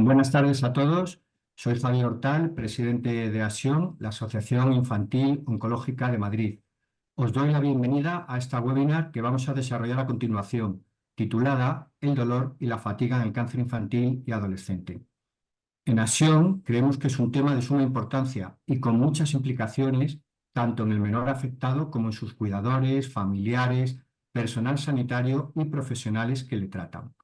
Buenas tardes a todos. Soy Javier Hortal, presidente de ASION, la Asociación Infantil Oncológica de Madrid. Os doy la bienvenida a esta webinar que vamos a desarrollar a continuación, titulada El dolor y la fatiga en el cáncer infantil y adolescente. En ASION creemos que es un tema de suma importancia y con muchas implicaciones, tanto en el menor afectado como en sus cuidadores, familiares, personal sanitario y profesionales que le tratan.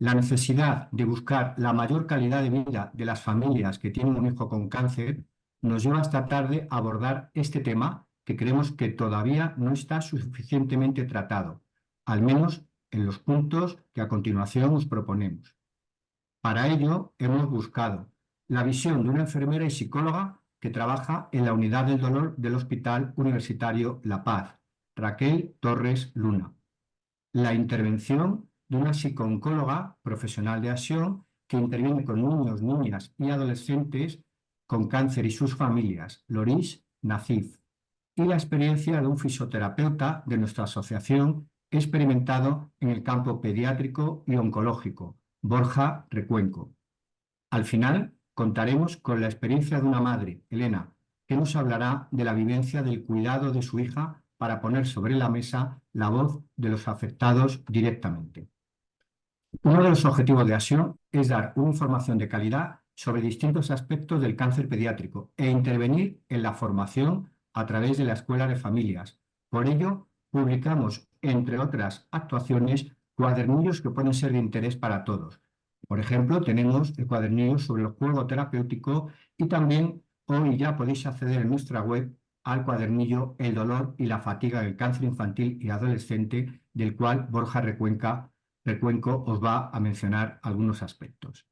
La necesidad de buscar la mayor calidad de vida de las familias que tienen un hijo con cáncer nos lleva esta tarde a abordar este tema que creemos que todavía no está suficientemente tratado, al menos en los puntos que a continuación os proponemos. Para ello hemos buscado la visión de una enfermera y psicóloga que trabaja en la unidad del dolor del Hospital Universitario La Paz, Raquel Torres Luna. La intervención de una psicooncóloga profesional de ASION que interviene con niños, niñas y adolescentes con cáncer y sus familias, Loris Nazif, y la experiencia de un fisioterapeuta de nuestra asociación experimentado en el campo pediátrico y oncológico, Borja Recuenco. Al final contaremos con la experiencia de una madre, Elena, que nos hablará de la vivencia del cuidado de su hija para poner sobre la mesa la voz de los afectados directamente. Uno de los objetivos de ASION es dar una información de calidad sobre distintos aspectos del cáncer pediátrico e intervenir en la formación a través de la Escuela de Familias. Por ello, publicamos, entre otras actuaciones, cuadernillos que pueden ser de interés para todos. Por ejemplo, tenemos el cuadernillo sobre el juego terapéutico y también hoy ya podéis acceder en nuestra web al cuadernillo El dolor y la fatiga del cáncer infantil y adolescente, del cual Borja Recuenco os va a mencionar algunos aspectos.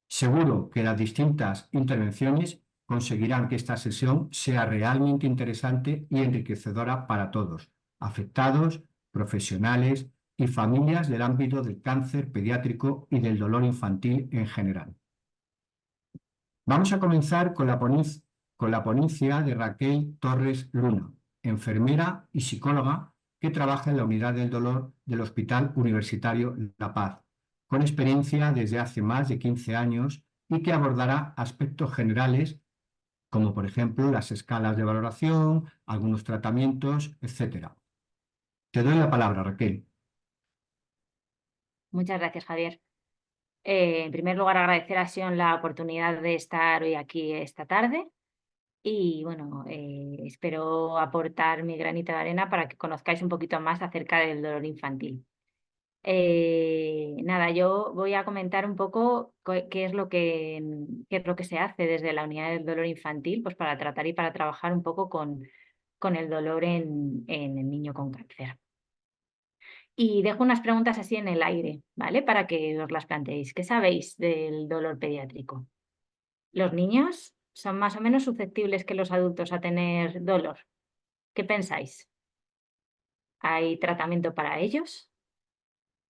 Seguro que las distintas intervenciones conseguirán que esta sesión sea realmente interesante y enriquecedora para todos, afectados, profesionales y familias del ámbito del cáncer pediátrico y del dolor infantil en general. Vamos a comenzar con la ponencia de Raquel Torres Luna, enfermera y psicóloga que trabaja en la unidad del dolor del Hospital Universitario La Paz, con experiencia desde hace más de 15 años y que abordará aspectos generales como por ejemplo las escalas de valoración, algunos tratamientos, etc. Te doy la palabra, Raquel. Muchas gracias, Javier. En primer lugar, agradecer a Sion la oportunidad de estar hoy aquí esta tarde y bueno, espero aportar mi granito de arena para que conozcáis un poquito más acerca del dolor infantil. Nada, yo voy a comentar un poco qué es lo que se hace desde la unidad del dolor infantil, pues para tratar y para trabajar un poco con el dolor en el niño con cáncer. Y dejo unas preguntas así en el aire, ¿vale? Para que os las planteéis. ¿Qué sabéis del dolor pediátrico? ¿Los niños son más o menos susceptibles que los adultos a tener dolor? ¿Qué pensáis? ¿Hay tratamiento para ellos?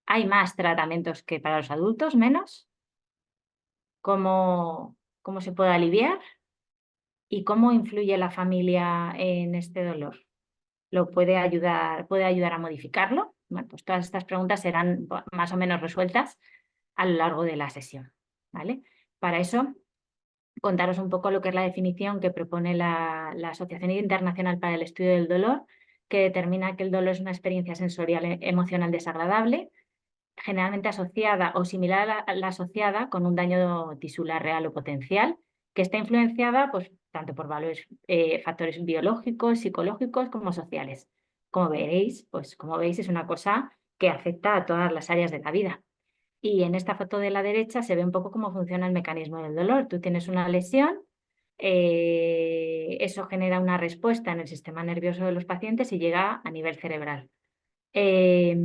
¿Hay más tratamientos que para los adultos? ¿Menos? ¿Cómo se puede aliviar? ¿Y cómo influye la familia en este dolor? ¿Puede ayudar a modificarlo? Bueno, pues todas estas preguntas serán más o menos resueltas a lo largo de la sesión, ¿vale? Para eso, contaros un poco lo que es la definición que propone la Asociación Internacional para el Estudio del Dolor, que determina que el dolor es una experiencia sensorial emocional desagradable, generalmente asociada o similar a la asociada con un daño tisular real o potencial, que está influenciada pues, tanto por factores biológicos, psicológicos como sociales. Como veis, es una cosa que afecta a todas las áreas de la vida. Y en esta foto de la derecha se ve un poco cómo funciona el mecanismo del dolor. Tú tienes una lesión, eso genera una respuesta en el sistema nervioso de los pacientes y llega a nivel cerebral. Hay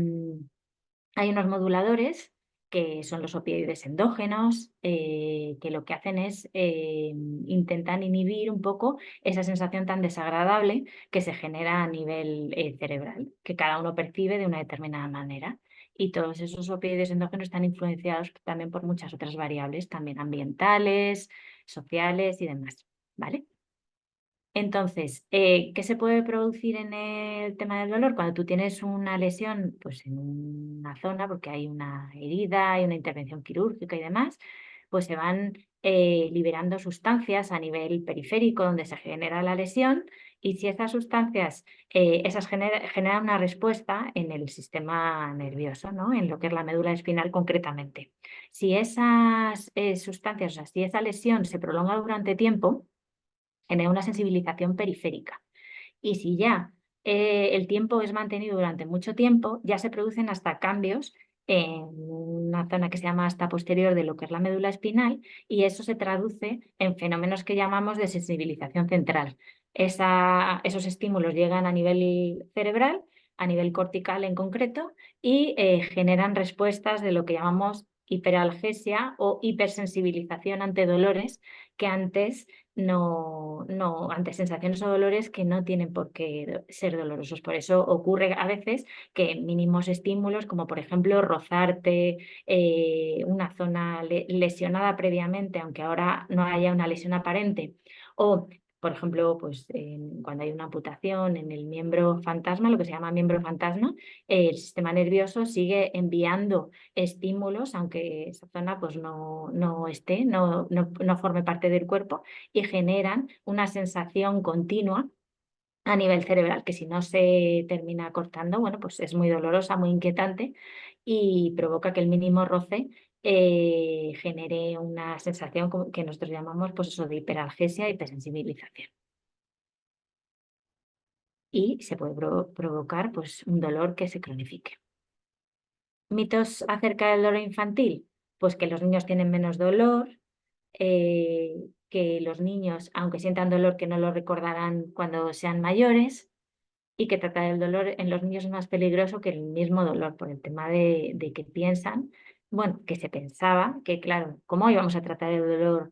unos moduladores que son los opioides endógenos, que lo que hacen es intentan inhibir un poco esa sensación tan desagradable que se genera a nivel cerebral, que cada uno percibe de una determinada manera. Y todos esos opioides endógenos están influenciados también por muchas otras variables, también ambientales, sociales y demás, ¿vale? Entonces, ¿qué se puede producir en el tema del dolor? Cuando tú tienes una lesión pues en una zona, porque hay una herida, hay una intervención quirúrgica y demás, pues se van liberando sustancias a nivel periférico donde se genera la lesión, y si esas sustancias generan una respuesta en el sistema nervioso, ¿no? En lo que es la médula espinal concretamente. Si esas sustancias, o sea, si esa lesión se prolonga durante tiempo, genera una sensibilización periférica. Y si ya el tiempo es mantenido durante mucho tiempo, ya se producen hasta cambios en una zona que se llama hasta posterior de lo que es la médula espinal, y eso se traduce en fenómenos que llamamos de sensibilización central. Esos estímulos llegan a nivel cerebral, a nivel cortical en concreto, y generan respuestas de lo que llamamos hiperalgesia o hipersensibilización ante dolores que antes ante sensaciones o dolores que no tienen por qué ser dolorosos. Por eso ocurre a veces que mínimos estímulos, como por ejemplo rozarte una zona lesionada previamente, aunque ahora no haya una lesión aparente, o por ejemplo, pues, cuando hay una amputación en el miembro fantasma, lo que se llama miembro fantasma, el sistema nervioso sigue enviando estímulos, aunque esa zona pues, no esté, no forme parte del cuerpo, y generan una sensación continua a nivel cerebral, que si no se termina cortando, bueno, pues es muy dolorosa, muy inquietante, y provoca que el mínimo roce genere una sensación que nosotros llamamos, pues eso, de hiperalgesia y hipersensibilización. Y se puede provocar pues, un dolor que se cronifique. ¿Mitos acerca del dolor infantil? Pues que los niños tienen menos dolor, que los niños, aunque sientan dolor, que no lo recordarán cuando sean mayores, y que tratar el dolor en los niños es más peligroso que el mismo dolor, por el tema de que piensan, bueno, que se pensaba que, claro, ¿cómo íbamos a tratar el dolor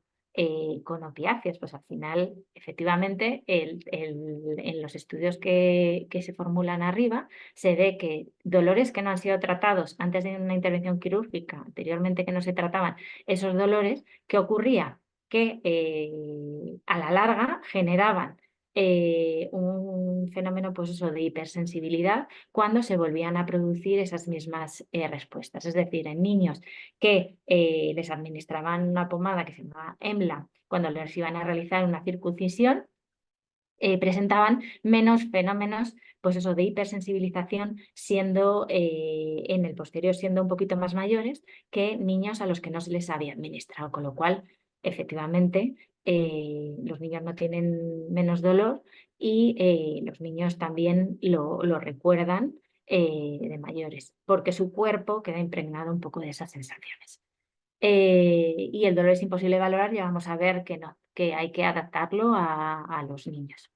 con opiáceos? Pues al final, efectivamente, en los estudios que se formulan arriba, se ve que dolores que no han sido tratados antes de una intervención quirúrgica, anteriormente que no se trataban esos dolores, ¿qué ocurría? Que a la larga generaban un fenómeno pues eso, de hipersensibilidad cuando se volvían a producir esas mismas respuestas. Es decir, en niños que les administraban una pomada que se llamaba EMLA cuando les iban a realizar una circuncisión, presentaban menos fenómenos pues eso, de hipersensibilización siendo en el posterior, siendo un poquito más mayores que niños a los que no se les había administrado, con lo cual efectivamente los niños no tienen menos dolor, y los niños también lo recuerdan de mayores, porque su cuerpo queda impregnado un poco de esas sensaciones. Y el dolor es imposible de valorar, ya vamos a ver que no, que hay que adaptarlo a los niños.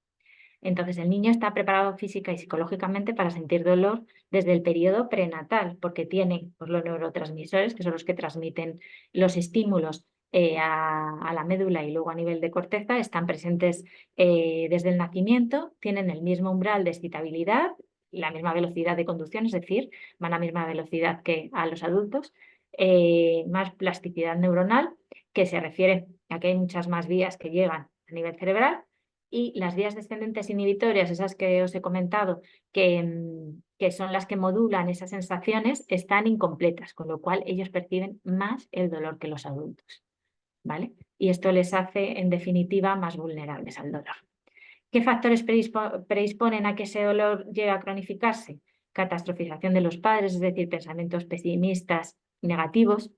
Entonces, el niño está preparado física y psicológicamente para sentir dolor desde el periodo prenatal, porque tiene pues, los neurotransmisores, que son los que transmiten los estímulos a la médula y luego a nivel de corteza, están presentes desde el nacimiento, tienen el mismo umbral de excitabilidad, la misma velocidad de conducción, es decir, van a la misma velocidad que a los adultos, más plasticidad neuronal, que se refiere a que hay muchas más vías que llegan a nivel cerebral, y las vías descendentes inhibitorias, esas que os he comentado, que son las que modulan esas sensaciones, están incompletas, con lo cual ellos perciben más el dolor que los adultos, ¿vale? Y esto les hace, en definitiva, más vulnerables al dolor. ¿Qué factores predisponen a que ese dolor llegue a cronificarse? Catastrofización de los padres, es decir, pensamientos pesimistas, negativos,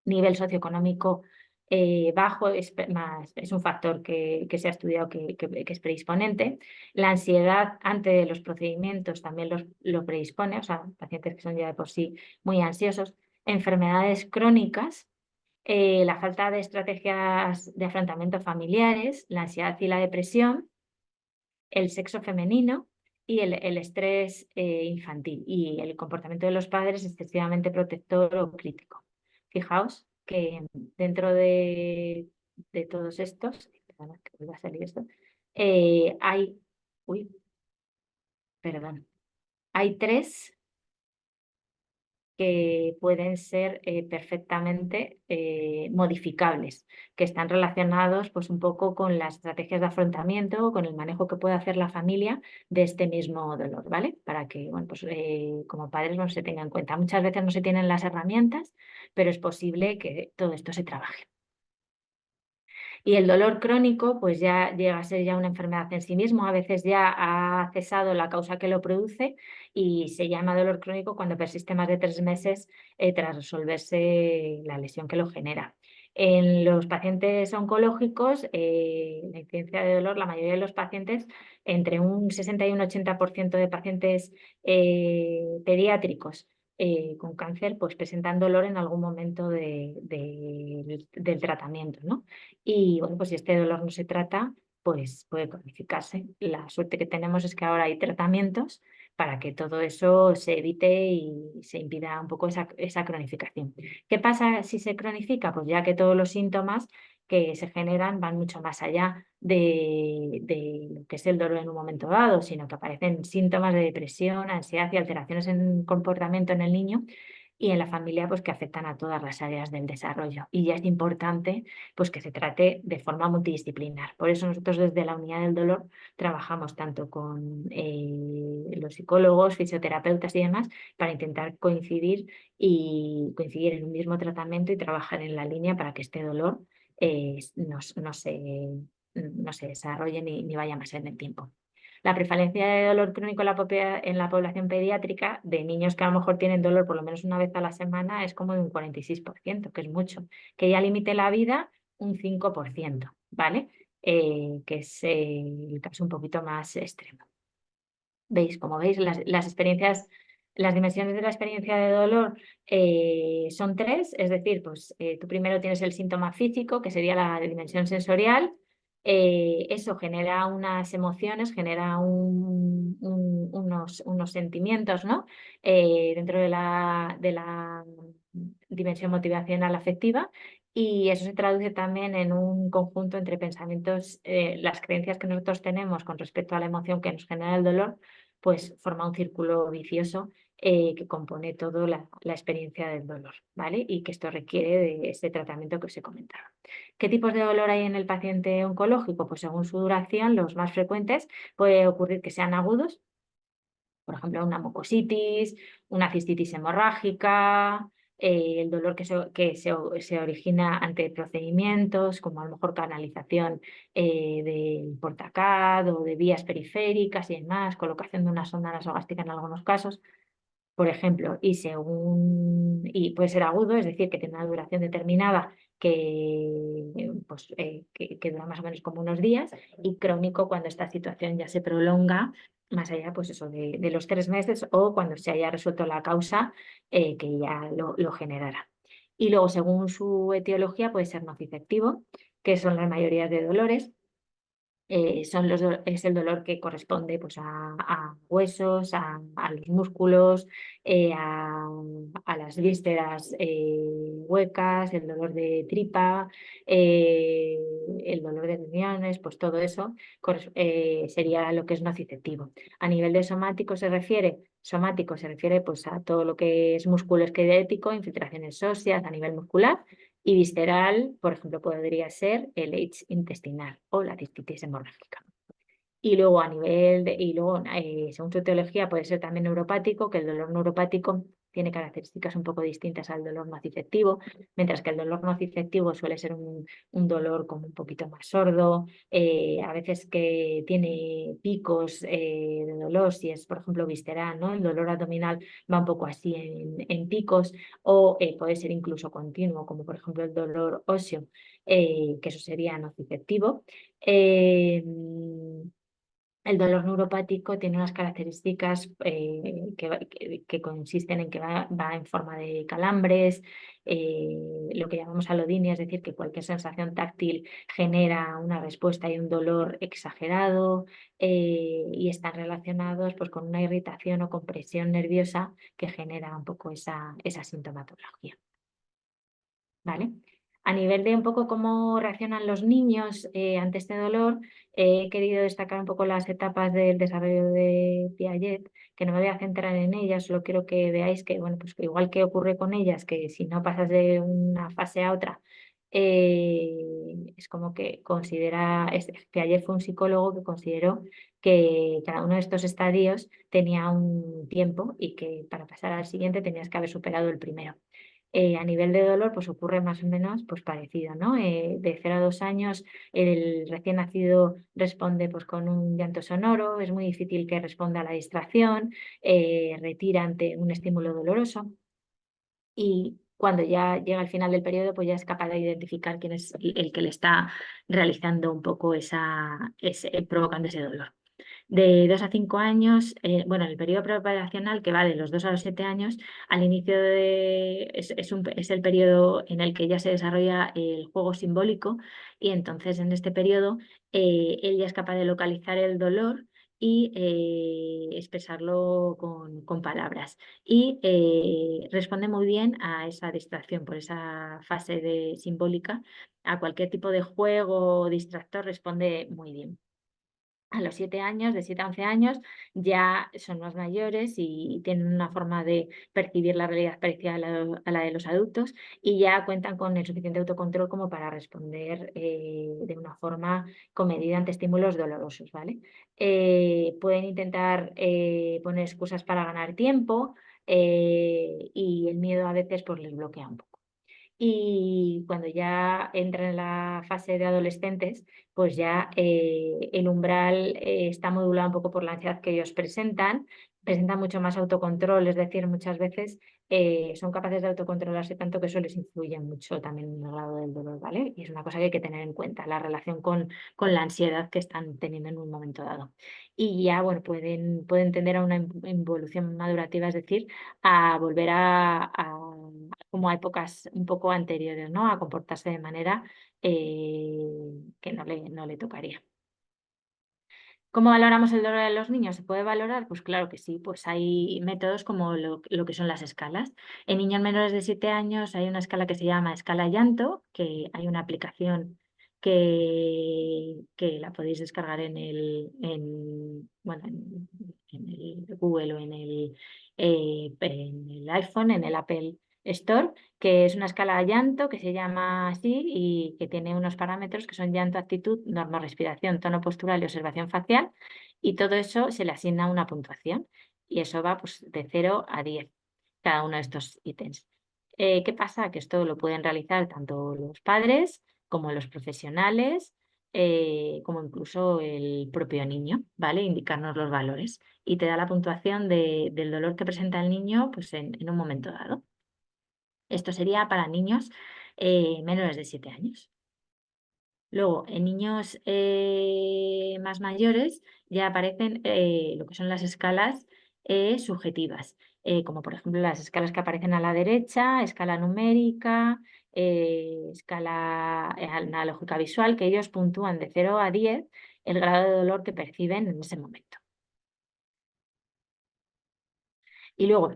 nivel socioeconómico bajo es un factor que se ha estudiado que es predisponente. La ansiedad ante los procedimientos también lo predispone, o sea, pacientes que son ya de por sí muy ansiosos. Enfermedades crónicas, la falta de estrategias de afrontamiento familiares, la ansiedad y la depresión, el sexo femenino y el estrés infantil, y el comportamiento de los padres excesivamente protector o crítico. Fijaos que dentro de todos estos, perdona, que vuelva a salir esto, hay, uy, perdón, hay tres que pueden ser perfectamente modificables, que están relacionados pues un poco con las estrategias de afrontamiento, con el manejo que puede hacer la familia de este mismo dolor, ¿vale? Para que, bueno, pues como padres no se tenga en cuenta. Muchas veces no se tienen las herramientas, pero es posible que todo esto se trabaje. Y el dolor crónico pues ya llega a ser ya una enfermedad en sí mismo, a veces ya ha cesado la causa que lo produce y se llama dolor crónico cuando persiste más de 3 meses tras resolverse la lesión que lo genera. En los pacientes oncológicos, la incidencia de dolor, la mayoría de los pacientes, entre un 60 y un 80% de pacientes pediátricos con cáncer, pues presentan dolor en algún momento del tratamiento, ¿no? Y bueno, pues si este dolor no se trata, pues puede cronificarse. La suerte que tenemos es que ahora hay tratamientos para que todo eso se evite y se impida un poco esa cronificación. ¿Qué pasa si se cronifica? Pues ya que todos los síntomas que se generan van mucho más allá de lo que es el dolor en un momento dado, sino que aparecen síntomas de depresión, ansiedad y alteraciones en comportamiento en el niño y en la familia, pues que afectan a todas las áreas del desarrollo. Y ya es importante pues que se trate de forma multidisciplinar. Por eso nosotros desde la unidad del dolor trabajamos tanto con los psicólogos, fisioterapeutas y demás para intentar coincidir en un mismo tratamiento y trabajar en la línea para que este dolor no se desarrolle ni vaya más en el tiempo. La prevalencia de dolor crónico en la población pediátrica de niños que a lo mejor tienen dolor por lo menos una vez a la semana es como de un 46%, que es mucho. Que ya limite la vida un 5%, ¿vale? Que es el caso un poquito más extremo. ¿Veis? Como veis, las experiencias, las dimensiones de la experiencia de dolor son 3, es decir, pues tú primero tienes el síntoma físico, que sería la dimensión sensorial, eso genera unas emociones, genera unos sentimientos, ¿no? Dentro de la dimensión motivacional afectiva. Y eso se traduce también en un conjunto entre pensamientos, las creencias que nosotros tenemos con respecto a la emoción que nos genera el dolor, pues forma un círculo vicioso que compone toda la experiencia del dolor, ¿vale? Y que esto requiere de ese tratamiento que os he comentado. ¿Qué tipos de dolor hay en el paciente oncológico? Pues según su duración, los más frecuentes puede ocurrir que sean agudos, por ejemplo, una mucositis, una cistitis hemorrágica, el dolor que se origina ante procedimientos, como a lo mejor canalización del portacad o de vías periféricas y demás, colocación de una sonda nasogástrica en algunos casos, por ejemplo, y puede ser agudo, es decir, que tiene una duración determinada que dura más o menos como unos días, y crónico cuando esta situación ya se prolonga más allá pues eso, de los 3 meses o cuando se haya resuelto la causa que ya lo generara. Y luego, según su etiología, puede ser nociceptivo, que son las mayorías de dolores. Es el dolor que corresponde pues, a huesos, a los músculos, a las vísceras huecas, el dolor de tripa, el dolor de riñones, pues todo eso sería lo que es nociceptivo. A nivel de somático se refiere pues, a todo lo que es músculo esquelético, infiltraciones óseas a nivel muscular. Y visceral, por ejemplo, podría ser el H intestinal o la cistitis hemorrágica. Y luego según su etiología, puede ser también neuropático, que el dolor neuropático tiene características un poco distintas al dolor nociceptivo, mientras que el dolor nociceptivo suele ser un dolor como un poquito más sordo, a veces que tiene picos de dolor, si es, por ejemplo, visceral, ¿no? El dolor abdominal va un poco así en picos, o puede ser incluso continuo, como por ejemplo el dolor óseo, que eso sería nociceptivo. El dolor neuropático tiene unas características que consisten en que va en forma de calambres, lo que llamamos alodinia, es decir, que cualquier sensación táctil genera una respuesta y un dolor exagerado, y están relacionados pues, con una irritación o compresión nerviosa que genera un poco esa sintomatología. ¿Vale? A nivel de un poco cómo reaccionan los niños ante este dolor, he querido destacar un poco las etapas del desarrollo de Piaget, que no me voy a centrar en ellas, solo quiero que veáis que, bueno, pues que igual que ocurre con ellas, que si no pasas de una fase a otra, es como que Piaget fue un psicólogo que consideró que cada uno de estos estadios tenía un tiempo y que para pasar al siguiente tenías que haber superado el primero. A nivel de dolor, pues ocurre más o menos pues parecido, ¿no? De 0 a 2 años, el recién nacido responde pues con un llanto sonoro, es muy difícil que responda a la distracción, retira ante un estímulo doloroso y cuando ya llega al final del periodo, pues ya es capaz de identificar quién es el que le está realizando un poco provocando ese dolor. De 2 a 5 años, bueno, el periodo preoperacional que va de los 2 a los 7 años, al inicio es el periodo en el que ya se desarrolla el juego simbólico y entonces en este periodo él ya es capaz de localizar el dolor y expresarlo con palabras. Y responde muy bien a esa distracción por esa fase simbólica. A cualquier tipo de juego o distractor responde muy bien. A los 7 años, de 7 a 11 años, ya son más mayores y tienen una forma de percibir la realidad parecida a la de los adultos y ya cuentan con el suficiente autocontrol como para responder de una forma comedida ante estímulos dolorosos, ¿vale? Pueden intentar poner excusas para ganar tiempo y el miedo a veces pues, les bloquea un poco. Y cuando ya entran en la fase de adolescentes, pues ya el umbral está modulado un poco por la ansiedad que ellos presentan mucho más autocontrol, es decir, muchas veces son capaces de autocontrolarse tanto que eso les influye mucho también en el grado del dolor, ¿vale? Y es una cosa que hay que tener en cuenta, la relación con la ansiedad que están teniendo en un momento dado. Y ya, bueno, pueden tender a una involución madurativa, es decir, a volver como a épocas un poco anteriores, ¿no? A comportarse de manera que no le tocaría. ¿Cómo valoramos el dolor de los niños? ¿Se puede valorar? Pues claro que sí, pues hay métodos como lo que son las escalas. En niños menores de 7 años hay una escala que se llama escala llanto, que hay una aplicación que la podéis descargar bueno, en el Google o en el iPhone, en el Apple Store, que es una escala de llanto que se llama así y que tiene unos parámetros que son llanto, actitud, respiración, tono postural y observación facial, y todo eso se le asigna una puntuación y eso va pues, de 0 a 10, cada uno de estos ítems. ¿Qué pasa? Que esto lo pueden realizar tanto los padres como los profesionales, como incluso el propio niño, ¿vale? Indicarnos los valores y te da la puntuación del dolor que presenta el niño pues, en un momento dado. Esto sería para niños menores de 7 años. Luego, en niños más mayores ya aparecen lo que son las escalas subjetivas, como por ejemplo las escalas que aparecen a la derecha, escala numérica, escala analógica visual, que ellos puntúan de 0 a 10 el grado de dolor que perciben en ese momento. Y luego,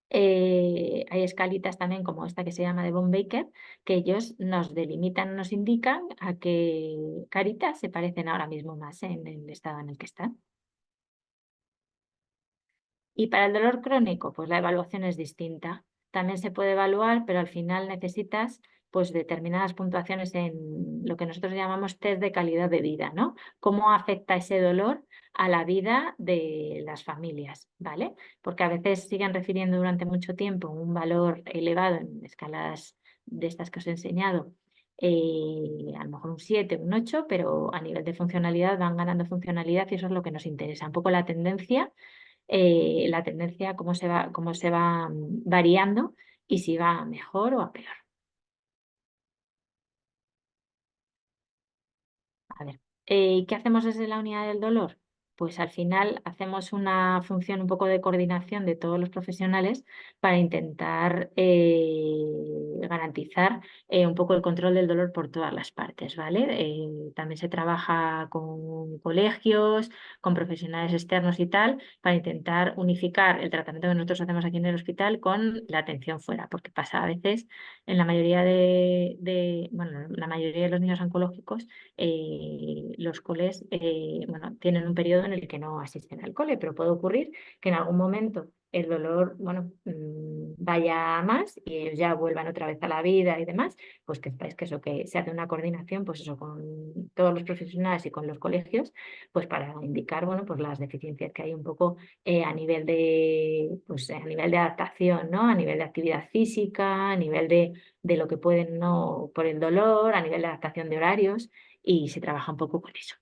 hay escalitas también como esta que se llama de Von Baker, que ellos nos delimitan, nos indican a qué caritas se parecen ahora mismo más en el estado en el que están. Y para el dolor crónico, pues la evaluación es distinta. También se puede evaluar, pero al final necesitas pues determinadas puntuaciones en lo que nosotros llamamos test de calidad de vida, ¿no? Cómo afecta ese dolor a la vida de las familias, ¿vale? Porque a veces siguen refiriendo durante mucho tiempo un valor elevado en escalas de estas que os he enseñado, a lo mejor un 7, un 8, pero a nivel de funcionalidad van ganando funcionalidad y eso es lo que nos interesa. Un poco la tendencia, cómo se va variando y si va a mejor o a peor. A ver, ¿qué hacemos desde la unidad del dolor? Pues al final hacemos una función un poco de coordinación de todos los profesionales para intentar garantizar un poco el control del dolor por todas las partes, ¿vale? También se trabaja con colegios, con profesionales externos y tal, para intentar unificar el tratamiento que nosotros hacemos aquí en el hospital con la atención fuera, porque pasa a veces En la mayoría bueno, la mayoría de los niños oncológicos, los coles, bueno, tienen un periodo en el que no asisten al cole, pero puede ocurrir que en algún momento el dolor, bueno, vaya a más y ellos ya vuelvan otra vez a la vida y demás, pues que sepáis que eso, que se hace una coordinación, pues eso, con todos los profesionales y con los colegios, pues para indicar, bueno, pues las deficiencias que hay un poco a nivel de, pues, a nivel de adaptación, ¿no? A nivel de actividad física, a nivel de lo que pueden, ¿no? Por el dolor, a nivel de adaptación de horarios, y se trabaja un poco con eso.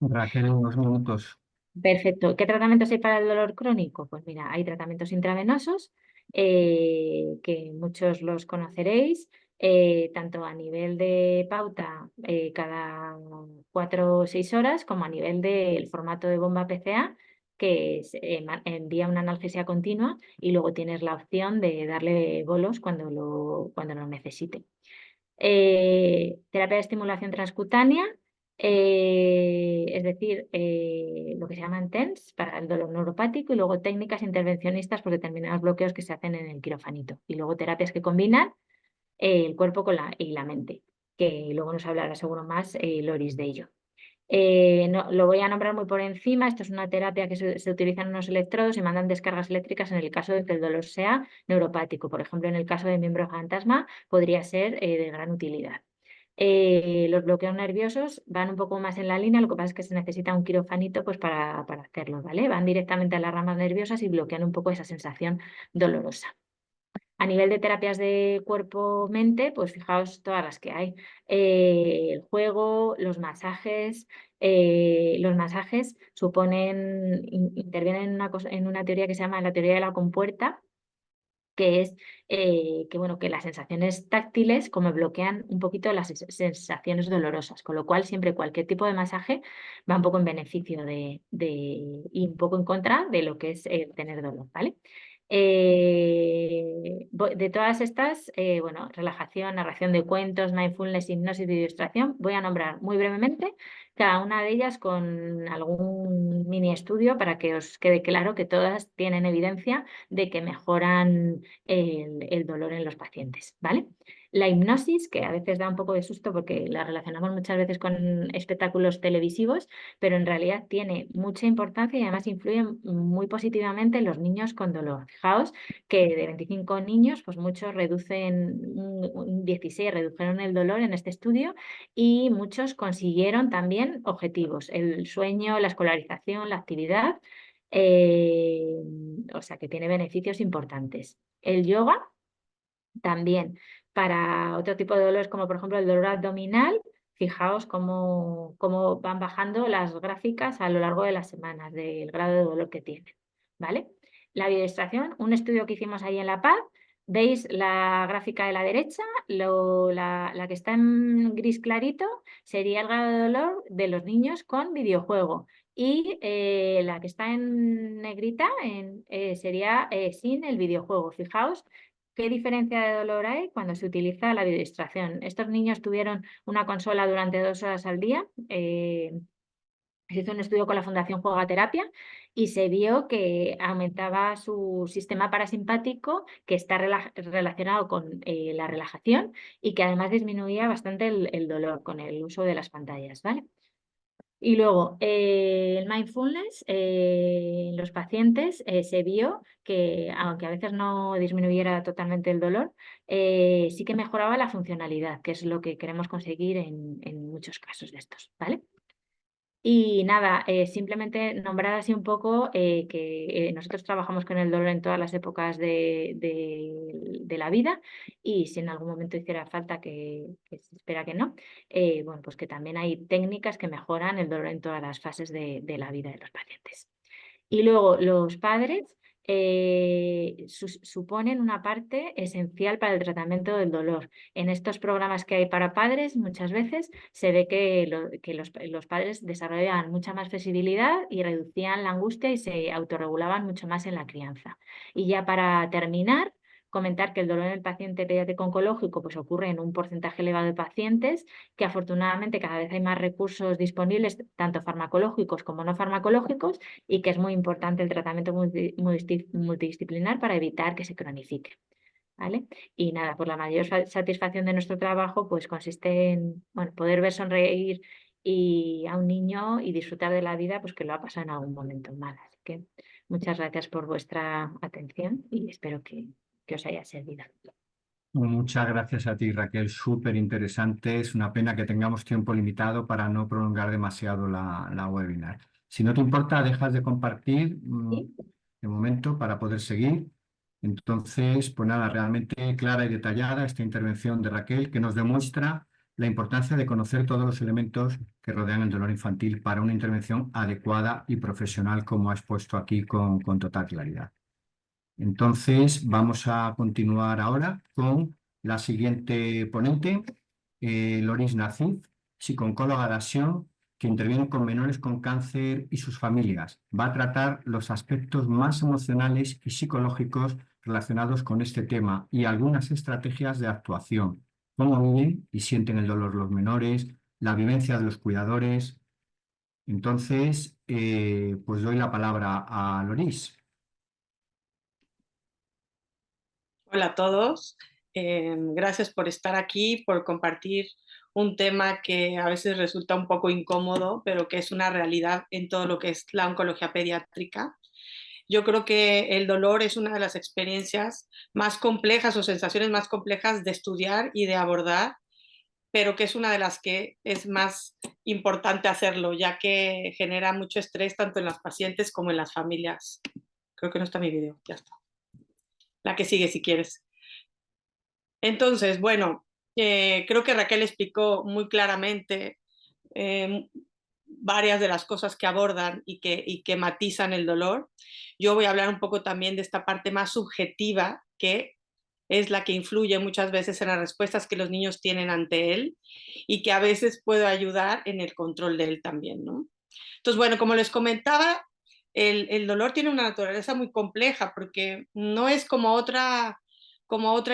Raquel, en unos minutos. Perfecto. ¿Qué tratamientos hay para el dolor crónico? Pues mira, hay tratamientos intravenosos, que muchos los conoceréis, tanto a nivel de pauta cada 4 o 6 horas, como a nivel del formato de bomba PCA, que envía una analgesia continua y luego tienes la opción de darle bolos cuando lo necesite. Terapia de estimulación transcutánea, es decir, lo que se llaman TENS para el dolor neuropático, y luego técnicas intervencionistas por determinados bloqueos que se hacen en el quirofanito, y luego terapias que combinan el cuerpo y la mente, que luego nos hablará seguro más Loris de ello. No, lo voy a nombrar muy por encima. Esto es una terapia que se utilizan unos electrodos y mandan descargas eléctricas en el caso de que el dolor sea neuropático. Por ejemplo, en el caso de miembro fantasma podría ser de gran utilidad. Los bloqueos nerviosos van un poco más en la línea, lo que pasa es que se necesita un quirofanito pues, para hacerlo, ¿vale? Van directamente a las ramas nerviosas y bloquean un poco esa sensación dolorosa. A nivel de terapias de cuerpo-mente, pues fijaos todas las que hay. El juego, los masajes. Los masajes intervienen en una teoría que se llama la teoría de la compuerta, que es bueno, que las sensaciones táctiles como bloquean un poquito las sensaciones dolorosas, con lo cual siempre cualquier tipo de masaje va un poco en beneficio y un poco en contra de lo que es tener dolor, ¿vale? De todas estas, bueno, relajación, narración de cuentos, mindfulness, hipnosis, videoilustración, voy a nombrar muy brevemente cada una de ellas con algún mini estudio para que os quede claro que todas tienen evidencia de que mejoran el dolor en los pacientes, ¿vale? La hipnosis, que a veces da un poco de susto porque la relacionamos muchas veces con espectáculos televisivos, pero en realidad tiene mucha importancia y además influye muy positivamente en los niños con dolor. Fijaos que de 25 niños, pues muchos reducen, 16 redujeron el dolor en este estudio, y muchos consiguieron también objetivos, el sueño, la escolarización, la actividad, o sea que tiene beneficios importantes. El yoga también para otro tipo de dolores, como por ejemplo el dolor abdominal. Fijaos cómo van bajando las gráficas a lo largo de las semanas del grado de dolor que tienen, ¿vale? La bioilustración, un estudio que hicimos ahí en La Paz. ¿Veis la gráfica de la derecha? La que está en gris clarito sería el grado de dolor de los niños con videojuego, y la que está en negrita sería sin el videojuego. Fijaos qué diferencia de dolor hay cuando se utiliza la videodistracción. Estos niños tuvieron una consola durante 2 horas al día. Se hizo un estudio con la Fundación Juegaterapia y se vio que aumentaba su sistema parasimpático, que está relacionado con la relajación, y que además disminuía bastante el dolor con el uso de las pantallas, ¿vale? Y luego, el mindfulness en los pacientes se vio que, aunque a veces no disminuyera totalmente el dolor, sí que mejoraba la funcionalidad, que es lo que queremos conseguir en muchos casos de estos, ¿vale? Y nada, simplemente nombrar así un poco que nosotros trabajamos con el dolor en todas las épocas de la vida, y si en algún momento hiciera falta, que se espera que no, bueno, pues que también hay técnicas que mejoran el dolor en todas las fases de la vida de los pacientes. Y luego los padres suponen una parte esencial para el tratamiento del dolor. En estos programas que hay para padres, muchas veces se ve que los padres desarrollaban mucha más flexibilidad y reducían la angustia y se autorregulaban mucho más en la crianza. Y ya para terminar, comentar que el dolor en el paciente pediátrico oncológico pues ocurre en un porcentaje elevado de pacientes, que afortunadamente cada vez hay más recursos disponibles, tanto farmacológicos como no farmacológicos, y que es muy importante el tratamiento multidisciplinar para evitar que se cronifique. ¿vale? Y nada, pues la mayor satisfacción de nuestro trabajo pues consiste en, bueno, poder ver sonreír a un niño y disfrutar de la vida pues que lo ha pasado en algún momento mal. Así que muchas gracias por vuestra atención y espero que os haya servido. Muchas gracias a ti, Raquel. Súper interesante. Es una pena que tengamos tiempo limitado para no prolongar demasiado la webinar. Si no te importa, dejas de compartir ¿Sí? de momento para poder seguir. Entonces, pues nada, realmente clara y detallada esta intervención de Raquel que nos demuestra la importancia de conocer todos los elementos que rodean el dolor infantil para una intervención adecuada y profesional, como ha expuesto aquí con total claridad. Entonces, vamos a continuar ahora con la siguiente ponente, Loris Nazif, psicooncóloga de Acción, que interviene con menores con cáncer y sus familias. Va a tratar los aspectos más emocionales y psicológicos relacionados con este tema y algunas estrategias de actuación, cómo viven y sienten el dolor los menores, la vivencia de los cuidadores. Entonces, pues doy la palabra a Loris. Hola a todos, gracias por estar aquí, por compartir un tema que a veces resulta un poco incómodo, pero que es una realidad en todo lo que es la oncología pediátrica. Yo creo que el dolor es una de las experiencias más complejas o sensaciones más complejas de estudiar y de abordar, pero que es una de las que es más importante hacerlo, ya que genera mucho estrés tanto en las pacientes como en las familias. Creo que no está mi video, ya está. La que sigue si quieres. Entonces, bueno, creo que Raquel explicó muy claramente eh, varias de las cosas que abordan y que matizan el dolor. Yo voy a hablar un poco también de esta parte más subjetiva, que es la que influye muchas veces en las respuestas que los niños tienen ante él y que a veces puede ayudar en el control de él también, ¿no? Entonces, bueno, como les comentaba, el dolor tiene una naturaleza muy compleja porque no es como otra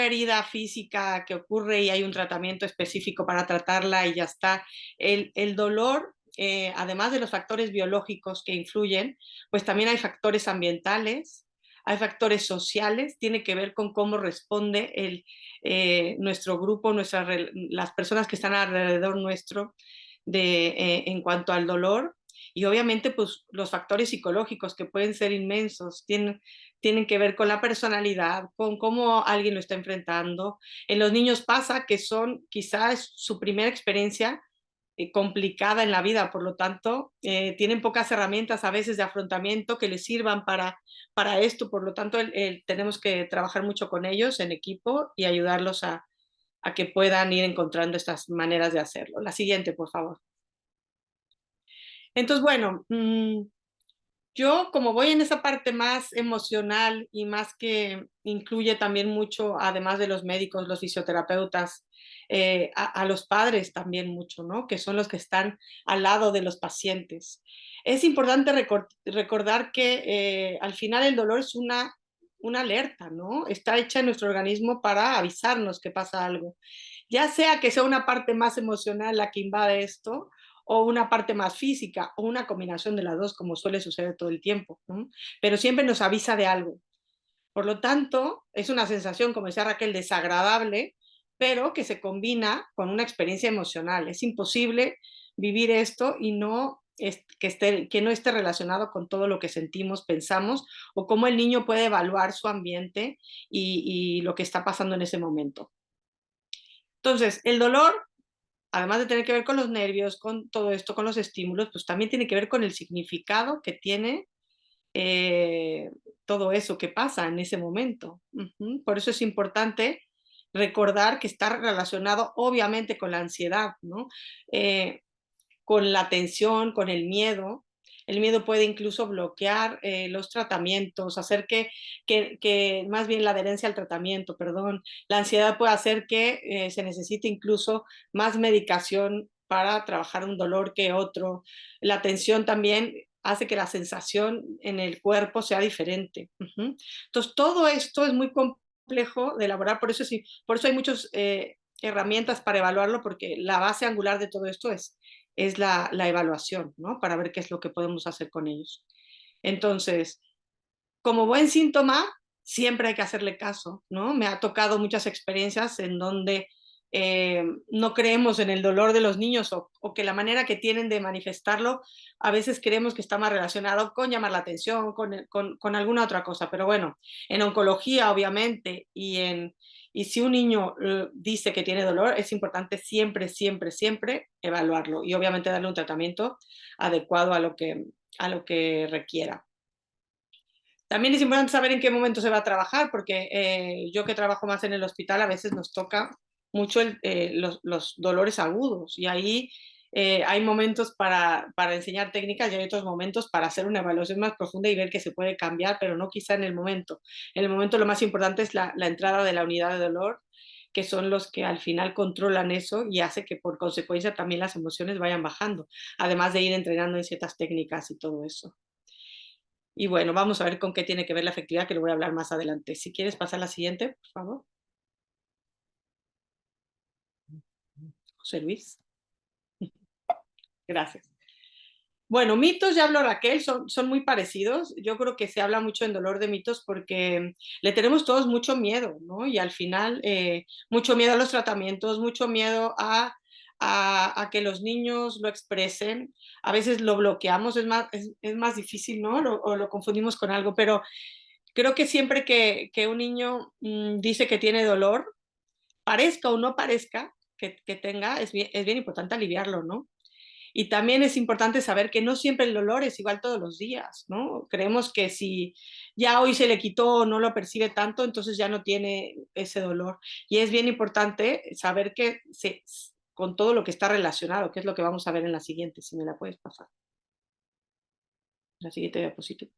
herida física que ocurre y hay un tratamiento específico para tratarla y ya está. El dolor, además de los factores biológicos que influyen, pues también hay factores ambientales, hay factores sociales, tiene que ver con cómo responde nuestro grupo, las personas que están alrededor nuestro en cuanto al dolor. Y obviamente, pues los factores psicológicos que pueden ser inmensos, tienen que ver con la personalidad, con cómo alguien lo está enfrentando. En los niños pasa que son quizás su primera experiencia complicada en la vida, por lo tanto, tienen pocas herramientas a veces de afrontamiento que les sirvan para esto, por lo tanto, tenemos que trabajar mucho con ellos en equipo y ayudarlos a que puedan ir encontrando estas maneras de hacerlo. La siguiente, por favor. Entonces, bueno, yo como voy en esa parte más emocional y más que incluye también mucho, además de los médicos, los fisioterapeutas, a los padres también mucho, ¿no? Que son los que están al lado de los pacientes. Es importante recordar que al final el dolor es una alerta, ¿no? Está hecha en nuestro organismo para avisarnos que pasa algo. Ya sea que sea una parte más emocional la que invade esto, o una parte más física, o una combinación de las dos, como suele suceder todo el tiempo, ¿no? Pero siempre nos avisa de algo. Por lo tanto, es una sensación, como decía Raquel, desagradable, pero que se combina con una experiencia emocional. Es imposible vivir esto y que no esté relacionado con todo lo que sentimos, pensamos, o cómo el niño puede evaluar su ambiente y lo que está pasando en ese momento. Entonces, el dolor, además de tener que ver con los nervios, con todo esto, con los estímulos, pues también tiene que ver con el significado que tiene todo eso que pasa en ese momento. Por eso es importante recordar que está relacionado obviamente con la ansiedad, ¿no? Con la tensión, con el miedo. El miedo puede incluso bloquear los tratamientos, hacer que más bien la adherencia al tratamiento, perdón. La ansiedad puede hacer que se necesite incluso más medicación para trabajar un dolor que otro. La tensión también hace que la sensación en el cuerpo sea diferente. Entonces, todo esto es muy complejo de elaborar, por eso hay muchas herramientas para evaluarlo, porque la base angular de todo esto es la evaluación, ¿no? Para ver qué es lo que podemos hacer con ellos. Entonces, como buen síntoma, siempre hay que hacerle caso, ¿no? Me ha tocado muchas experiencias en donde no creemos en el dolor de los niños o que la manera que tienen de manifestarlo, a veces creemos que está más relacionado con llamar la atención, con alguna otra cosa. Pero bueno, en oncología, obviamente, y si un niño dice que tiene dolor, es importante siempre, siempre, siempre evaluarlo y obviamente darle un tratamiento adecuado a lo que requiera. También es importante saber en qué momento se va a trabajar, porque yo que trabajo más en el hospital, a veces nos toca mucho los dolores agudos y ahí hay momentos para enseñar técnicas y hay otros momentos para hacer una evaluación más profunda y ver que se puede cambiar, pero no quizá en el momento. En el momento lo más importante es la entrada de la unidad de dolor, que son los que al final controlan eso y hace que por consecuencia también las emociones vayan bajando, además de ir entrenando en ciertas técnicas y todo eso. Y bueno, vamos a ver con qué tiene que ver la efectividad, que lo voy a hablar más adelante. Si quieres pasar a la siguiente, por favor. José Luis. Gracias. Bueno, mitos, ya habló Raquel, son muy parecidos. Yo creo que se habla mucho en dolor de mitos porque le tenemos todos mucho miedo, ¿no? Y al final, mucho miedo a los tratamientos, mucho miedo a que los niños lo expresen. A veces lo bloqueamos, es más difícil, ¿no? O lo confundimos con algo, pero creo que siempre que un niño dice que tiene dolor, parezca o no parezca que tenga, es bien importante aliviarlo, ¿no? Y también es importante saber que no siempre el dolor es igual todos los días, ¿no? Creemos que si ya hoy se le quitó o no lo percibe tanto, entonces ya no tiene ese dolor. Y es bien importante saber que con todo lo que está relacionado, que es lo que vamos a ver en la siguiente, si me la puedes pasar. La siguiente diapositiva.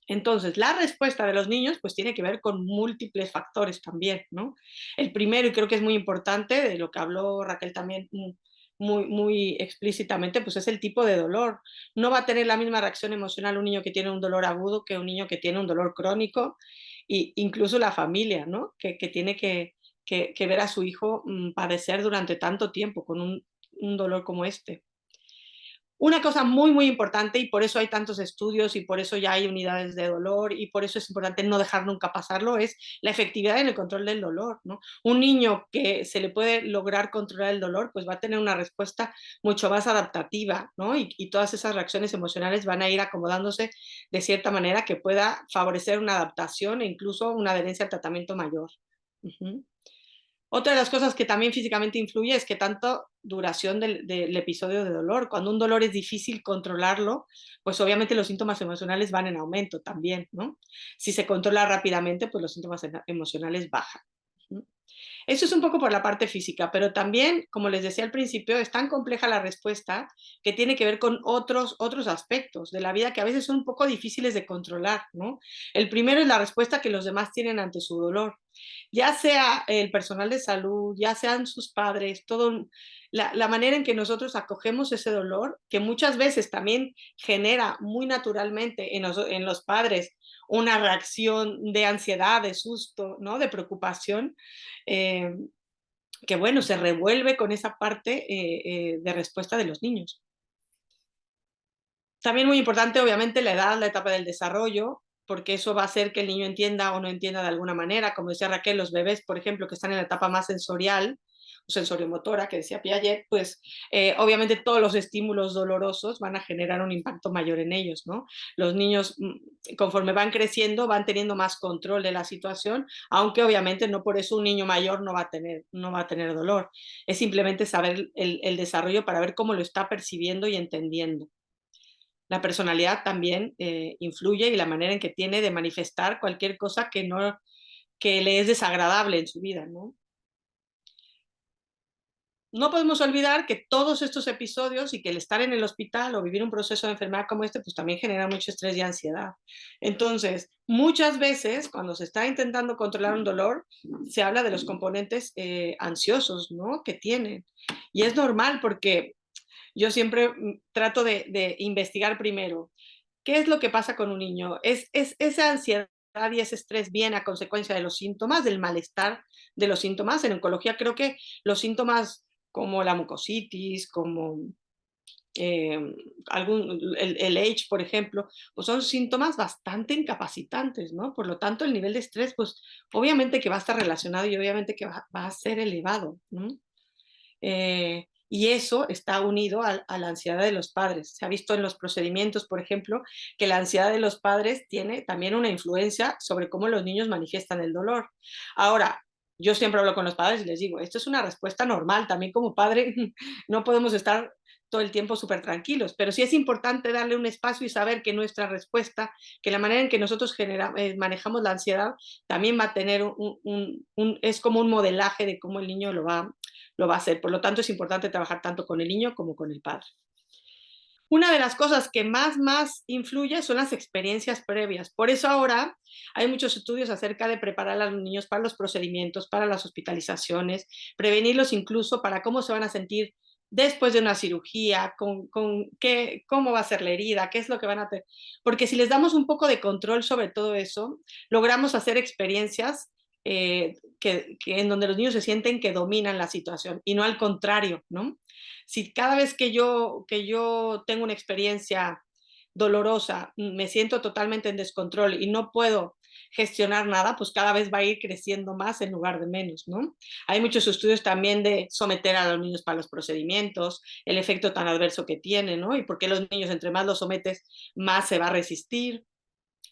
Entonces, la respuesta de los niños pues tiene que ver con múltiples factores también, ¿no? El primero, y creo que es muy importante, de lo que habló Raquel también muy explícitamente, pues es el tipo de dolor. No va a tener la misma reacción emocional un niño que tiene un dolor agudo que un niño que tiene un dolor crónico, e incluso la familia, ¿no? Que tiene que ver a su hijo padecer durante tanto tiempo con un dolor como este. Una cosa muy importante, y por eso hay tantos estudios y por eso ya hay unidades de dolor y por eso es importante no dejar nunca pasarlo, es la efectividad en el control del dolor, ¿no? Un niño que se le puede lograr controlar el dolor, pues va a tener una respuesta mucho más adaptativa, ¿no? Y todas esas reacciones emocionales van a ir acomodándose de cierta manera que pueda favorecer una adaptación e incluso una adherencia al tratamiento mayor. Otra de las cosas que también físicamente influye es que tanto duración del episodio de dolor. Cuando un dolor es difícil controlarlo, pues obviamente los síntomas emocionales van en aumento también, ¿no? Si se controla rápidamente, pues los síntomas emocionales bajan. Eso es un poco por la parte física, pero también, como les decía al principio, es tan compleja la respuesta que tiene que ver con otros aspectos de la vida que a veces son un poco difíciles de controlar, ¿no? El primero es la respuesta que los demás tienen ante su dolor, ya sea el personal de salud, ya sean sus padres, todo la manera en que nosotros acogemos ese dolor, que muchas veces también genera muy naturalmente en los padres una reacción de ansiedad, de susto, ¿no? De preocupación, que bueno, se revuelve con esa parte de respuesta de los niños. También muy importante, obviamente, la edad, la etapa del desarrollo, porque eso va a hacer que el niño entienda o no entienda de alguna manera. Como decía Raquel, los bebés, por ejemplo, que están en la etapa más sensorial, o sensoriomotora, que decía Piaget, pues obviamente todos los estímulos dolorosos van a generar un impacto mayor en ellos, ¿no? Los niños, conforme van creciendo, van teniendo más control de la situación, aunque obviamente no por eso un niño mayor no va a tener dolor. Es simplemente saber el desarrollo para ver cómo lo está percibiendo y entendiendo. La personalidad también influye y la manera en que tiene de manifestar cualquier cosa que le es desagradable en su vida, ¿no? No podemos olvidar que todos estos episodios y que el estar en el hospital o vivir un proceso de enfermedad como este, pues también genera mucho estrés y ansiedad. Entonces, muchas veces cuando se está intentando controlar un dolor, se habla de los componentes ansiosos, ¿no? Que tienen. Y es normal porque yo siempre trato de investigar primero qué es lo que pasa con un niño. ¿Es esa ansiedad y ese estrés viene a consecuencia de los síntomas, del malestar de los síntomas? En oncología creo que los síntomas como la mucositis, como el H, por ejemplo, pues son síntomas bastante incapacitantes, ¿no? Por lo tanto, el nivel de estrés, pues obviamente que va a estar relacionado y obviamente que va a ser elevado, ¿no? Y eso está unido a la ansiedad de los padres. Se ha visto en los procedimientos, por ejemplo, que la ansiedad de los padres tiene también una influencia sobre cómo los niños manifiestan el dolor. Ahora, yo siempre hablo con los padres y les digo, esto es una respuesta normal, también como padre no podemos estar todo el tiempo súper tranquilos, pero sí es importante darle un espacio y saber que nuestra respuesta, que la manera en que nosotros manejamos la ansiedad, también va a tener es como un modelaje de cómo el niño lo va a hacer. Por lo tanto, es importante trabajar tanto con el niño como con el padre. Una de las cosas que más influye son las experiencias previas. Por eso ahora hay muchos estudios acerca de preparar a los niños para los procedimientos, para las hospitalizaciones, prevenirlos incluso para cómo se van a sentir después de una cirugía, cómo va a ser la herida, qué es lo que van a tener. Porque si les damos un poco de control sobre todo eso, logramos hacer experiencias en donde los niños se sienten que dominan la situación y no al contrario, ¿no? Si cada vez que yo tengo una experiencia dolorosa, me siento totalmente en descontrol y no puedo gestionar nada, pues cada vez va a ir creciendo más en lugar de menos, ¿no? Hay muchos estudios también de someter a los niños para los procedimientos, el efecto tan adverso que tiene, ¿no? Y por qué los niños, entre más los sometes, más se va a resistir.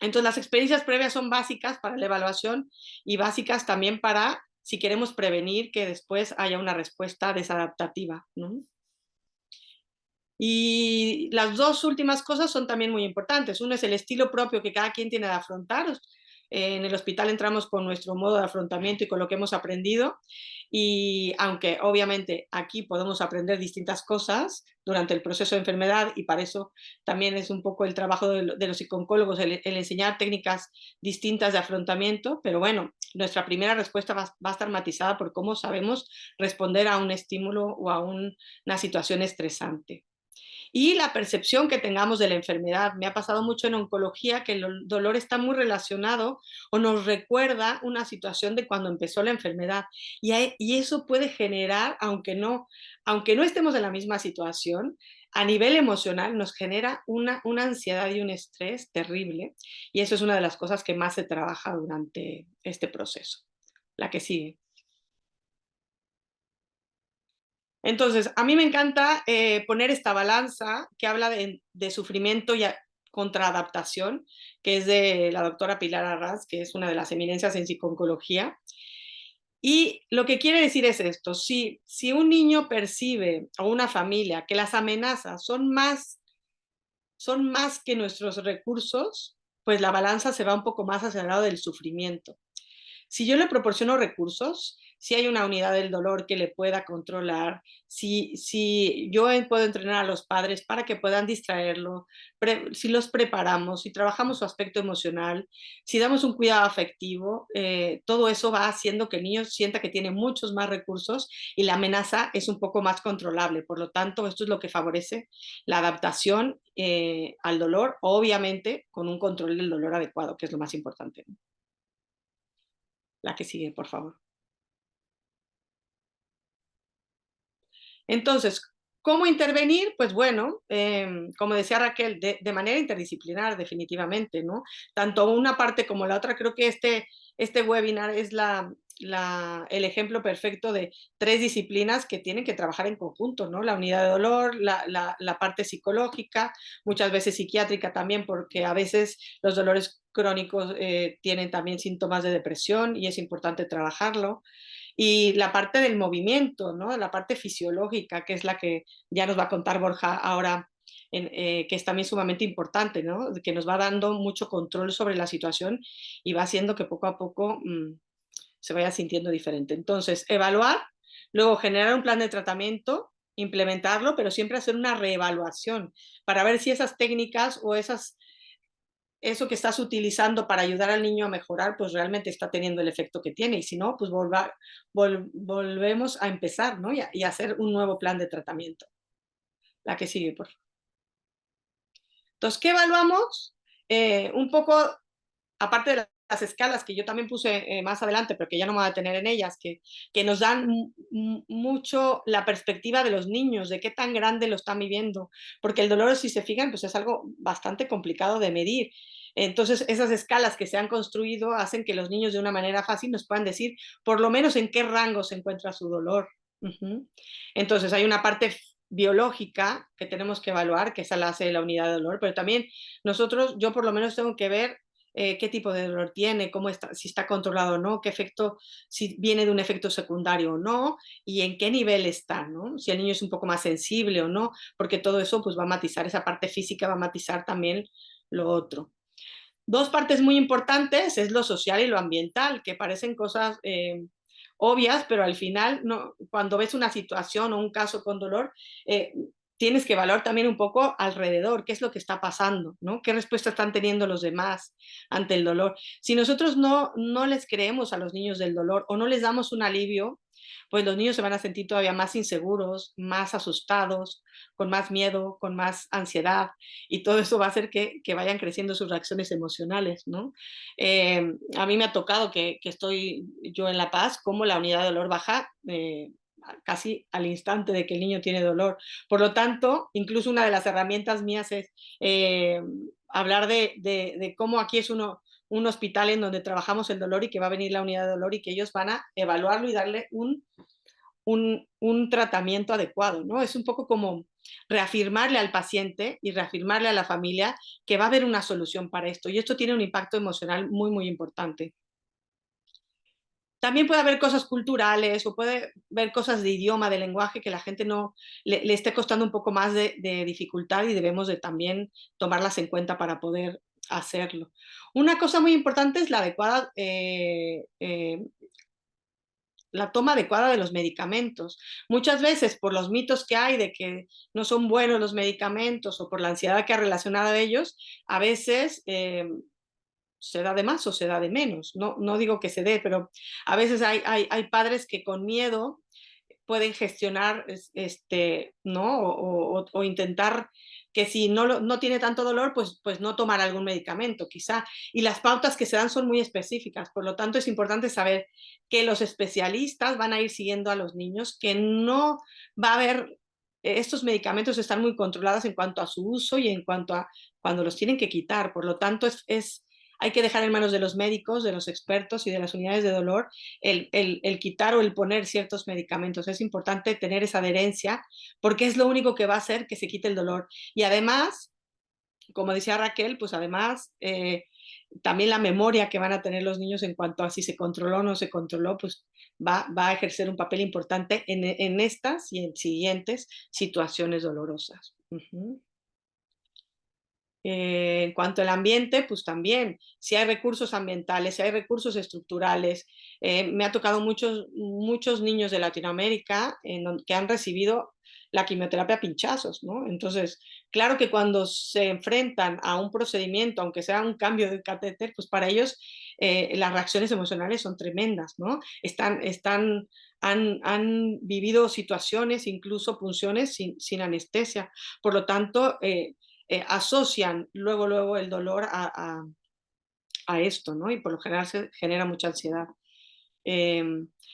Entonces, las experiencias previas son básicas para la evaluación y básicas también para si queremos prevenir que después haya una respuesta desadaptativa, ¿no? Y las dos últimas cosas son también muy importantes. Uno es el estilo propio que cada quien tiene de afrontar. En el hospital entramos con nuestro modo de afrontamiento y con lo que hemos aprendido. Y aunque obviamente aquí podemos aprender distintas cosas durante el proceso de enfermedad, y para eso también es un poco el trabajo de los psicólogos, el enseñar técnicas distintas de afrontamiento, pero bueno, nuestra primera respuesta va a estar matizada por cómo sabemos responder a un estímulo o a una situación estresante. Y la percepción que tengamos de la enfermedad. Me ha pasado mucho en oncología que el dolor está muy relacionado o nos recuerda una situación de cuando empezó la enfermedad. Y eso puede generar, aunque no estemos en la misma situación, a nivel emocional nos genera una ansiedad y un estrés terrible. Y eso es una de las cosas que más se trabaja durante este proceso. La que sigue. Entonces, a mí me encanta poner esta balanza que habla de sufrimiento y contra adaptación, que es de la doctora Pilar Arras, que es una de las eminencias en psico-oncología. Y lo que quiere decir es esto, si un niño percibe, o una familia, que las amenazas son más que nuestros recursos, pues la balanza se va un poco más hacia el lado del sufrimiento. Si yo le proporciono recursos, si hay una unidad del dolor que le pueda controlar, si yo puedo entrenar a los padres para que puedan distraerlo, si los preparamos, si trabajamos su aspecto emocional, si damos un cuidado afectivo, todo eso va haciendo que el niño sienta que tiene muchos más recursos y la amenaza es un poco más controlable. Por lo tanto, esto es lo que favorece la adaptación al dolor, obviamente con un control del dolor adecuado, que es lo más importante. La que sigue, por favor. Entonces, ¿cómo intervenir? Pues bueno, como decía Raquel, de manera interdisciplinar, definitivamente, ¿no? Tanto una parte como la otra. Creo que este webinar es el ejemplo perfecto de 3 disciplinas que tienen que trabajar en conjunto, ¿no? La unidad de dolor, la parte psicológica, muchas veces psiquiátrica también, porque a veces los dolores crónicos tienen también síntomas de depresión y es importante trabajarlo. Y la parte del movimiento, ¿no? La parte fisiológica, que es la que ya nos va a contar Borja ahora, que es también sumamente importante, ¿no? Que nos va dando mucho control sobre la situación y va haciendo que poco a poco se vaya sintiendo diferente. Entonces, evaluar, luego generar un plan de tratamiento, implementarlo, pero siempre hacer una reevaluación para ver si esas técnicas o eso que estás utilizando para ayudar al niño a mejorar, pues realmente está teniendo el efecto que tiene. Y si no, pues volvemos a empezar, ¿no? Y a hacer un nuevo plan de tratamiento. La que sigue, por favor. Entonces, ¿qué evaluamos? Un poco, aparte de las escalas que yo también puse más adelante, pero que ya no me voy a detener en ellas, que nos dan mucho la perspectiva de los niños, de qué tan grande lo están viviendo, porque el dolor, si se fijan, pues es algo bastante complicado de medir. Entonces, esas escalas que se han construido hacen que los niños de una manera fácil nos puedan decir por lo menos en qué rango se encuentra su dolor. Entonces, hay una parte biológica que tenemos que evaluar, que esa la hace la unidad de dolor, pero también nosotros, yo por lo menos tengo que ver qué tipo de dolor tiene, cómo está, si está controlado o no, qué efecto, si viene de un efecto secundario o no, y en qué nivel está, ¿no? Si el niño es un poco más sensible o no, porque todo eso pues va a matizar, esa parte física va a matizar también lo otro. Dos partes muy importantes es lo social y lo ambiental, que parecen cosas obvias, pero al final, no, cuando ves una situación o un caso con dolor, tienes que evaluar también un poco alrededor, qué es lo que está pasando, ¿no? ¿Qué respuesta están teniendo los demás ante el dolor? Si nosotros no les creemos a los niños del dolor o no les damos un alivio, pues los niños se van a sentir todavía más inseguros, más asustados, con más miedo, con más ansiedad, y todo eso va a hacer que vayan creciendo sus reacciones emocionales, ¿no? A mí me ha tocado que estoy yo en La Paz, como la unidad de dolor baja casi al instante de que el niño tiene dolor. Por lo tanto, incluso una de las herramientas mías es hablar de cómo aquí es un hospital en donde trabajamos el dolor y que va a venir la unidad de dolor y que ellos van a evaluarlo y darle un tratamiento adecuado, ¿no? Es un poco como reafirmarle al paciente y reafirmarle a la familia que va a haber una solución para esto, y esto tiene un impacto emocional muy, muy importante. También puede haber cosas culturales o puede haber cosas de idioma, de lenguaje, que la gente no le esté costando un poco más de dificultad, y debemos de también tomarlas en cuenta para poder hacerlo. Una cosa muy importante es la adecuada la toma adecuada de los medicamentos. Muchas veces, por los mitos que hay de que no son buenos los medicamentos o por la ansiedad que ha relacionado a ellos, a veces se da de más o se da de menos. No digo que se dé, pero a veces hay padres que con miedo pueden gestionar, ¿no? O intentar que si no tiene tanto dolor, pues no tomar algún medicamento, quizá. Y las pautas que se dan son muy específicas, por lo tanto es importante saber que los especialistas van a ir siguiendo a los niños, que no va a haber, estos medicamentos están muy controlados en cuanto a su uso y en cuanto a cuando los tienen que quitar, por lo tanto hay que dejar en manos de los médicos, de los expertos y de las unidades de dolor el quitar o el poner ciertos medicamentos. Es importante tener esa adherencia porque es lo único que va a hacer que se quite el dolor. Y además, como decía Raquel, pues además también la memoria que van a tener los niños en cuanto a si se controló o no se controló, pues va a ejercer un papel importante en estas y en siguientes situaciones dolorosas. En cuanto al ambiente, pues también, si hay recursos ambientales, si hay recursos estructurales. Me ha tocado muchos niños de Latinoamérica que han recibido la quimioterapia a pinchazos, ¿no? Entonces, claro que cuando se enfrentan a un procedimiento, aunque sea un cambio de catéter, pues para ellos las reacciones emocionales son tremendas, ¿no? Han vivido situaciones, incluso punciones sin anestesia. Por lo tanto, asocian luego el dolor a esto, ¿no? Y por lo general se genera mucha ansiedad.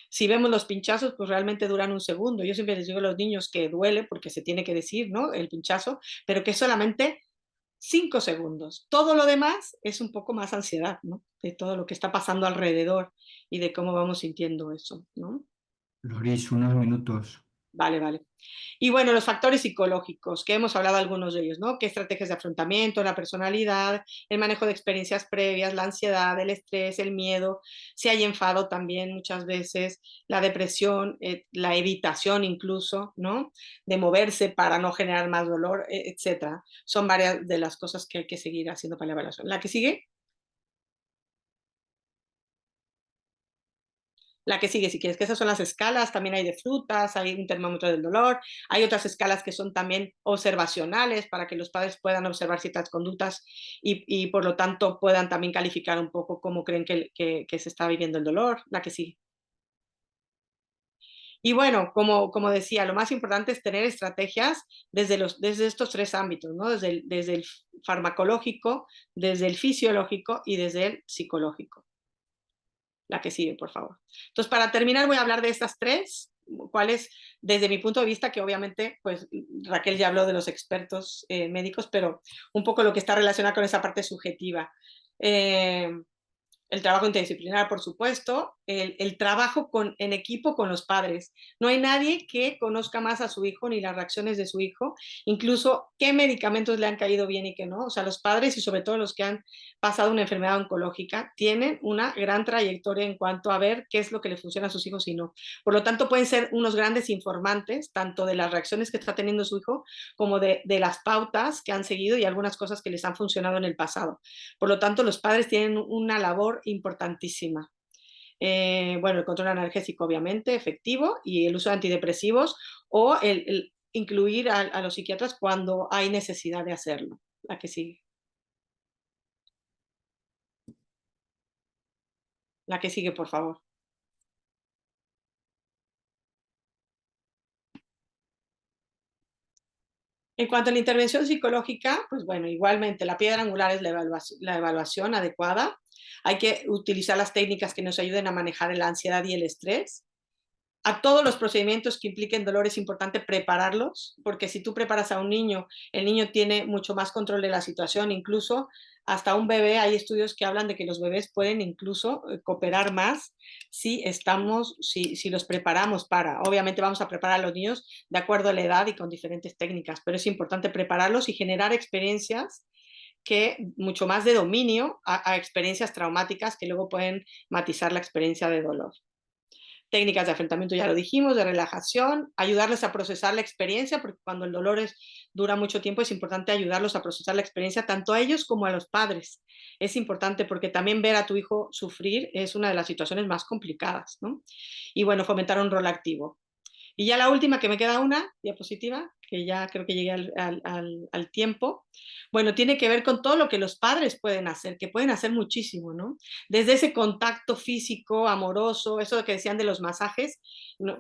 Si vemos los pinchazos, pues realmente duran un segundo. Yo siempre les digo a los niños que duele, porque se tiene que decir, ¿no? El pinchazo, pero que es solamente 5 segundos. Todo lo demás es un poco más ansiedad, ¿no? De todo lo que está pasando alrededor y de cómo vamos sintiendo eso, ¿no? Loris, unos minutos. Vale. Y bueno, los factores psicológicos, que hemos hablado algunos de ellos, ¿no? ¿Qué estrategias de afrontamiento, la personalidad, el manejo de experiencias previas, la ansiedad, el estrés, el miedo, si hay enfado también muchas veces, la depresión, la evitación incluso, ¿no? De moverse para no generar más dolor, etcétera. Son varias de las cosas que hay que seguir haciendo para la evaluación. ¿La que sigue? La que sigue, si quieres, que esas son las escalas, también hay de frutas, hay un termómetro del dolor, hay otras escalas que son también observacionales para que los padres puedan observar ciertas conductas y por lo tanto puedan también calificar un poco cómo creen que se está viviendo el dolor. La que sigue. Y bueno, como decía, lo más importante es tener estrategias desde estos 3 ámbitos, ¿no? Desde el farmacológico, desde el fisiológico y desde el psicológico. La que sigue, por favor. Entonces, para terminar, voy a hablar de estas tres, cuáles, desde mi punto de vista, que obviamente, pues Raquel ya habló de los expertos médicos, pero un poco lo que está relacionado con esa parte subjetiva. El trabajo interdisciplinar, por supuesto, el trabajo en equipo con los padres. No hay nadie que conozca más a su hijo ni las reacciones de su hijo, incluso qué medicamentos le han caído bien y qué no. O sea, los padres y sobre todo los que han pasado una enfermedad oncológica tienen una gran trayectoria en cuanto a ver qué es lo que le funciona a sus hijos y no. Por lo tanto, pueden ser unos grandes informantes, tanto de las reacciones que está teniendo su hijo como de las pautas que han seguido y algunas cosas que les han funcionado en el pasado. Por lo tanto, los padres tienen una labor importantísima. Bueno, el control analgésico, obviamente, efectivo, y el uso de antidepresivos o el incluir a los psiquiatras cuando hay necesidad de hacerlo. La que sigue. La que sigue, por favor. En cuanto a la intervención psicológica, pues bueno, igualmente la piedra angular es la evaluación adecuada. Hay que utilizar las técnicas que nos ayuden a manejar la ansiedad y el estrés. A todos los procedimientos que impliquen dolor es importante prepararlos, porque si tú preparas a un niño, el niño tiene mucho más control de la situación, incluso hasta un bebé, hay estudios que hablan de que los bebés pueden incluso cooperar más si los preparamos para, obviamente vamos a preparar a los niños de acuerdo a la edad y con diferentes técnicas, pero es importante prepararlos y generar experiencias que mucho más de dominio a experiencias traumáticas que luego pueden matizar la experiencia de dolor. Técnicas de afrontamiento, ya lo dijimos, de relajación, ayudarles a procesar la experiencia, porque cuando el dolor dura mucho tiempo es importante ayudarlos a procesar la experiencia, tanto a ellos como a los padres. Es importante porque también ver a tu hijo sufrir es una de las situaciones más complicadas, ¿no? Y bueno, fomentar un rol activo. Y ya la última, que me queda una diapositiva, que ya creo que llegué al tiempo. Bueno, tiene que ver con todo lo que los padres pueden hacer, que pueden hacer muchísimo, ¿no? Desde ese contacto físico, amoroso, eso que decían de los masajes,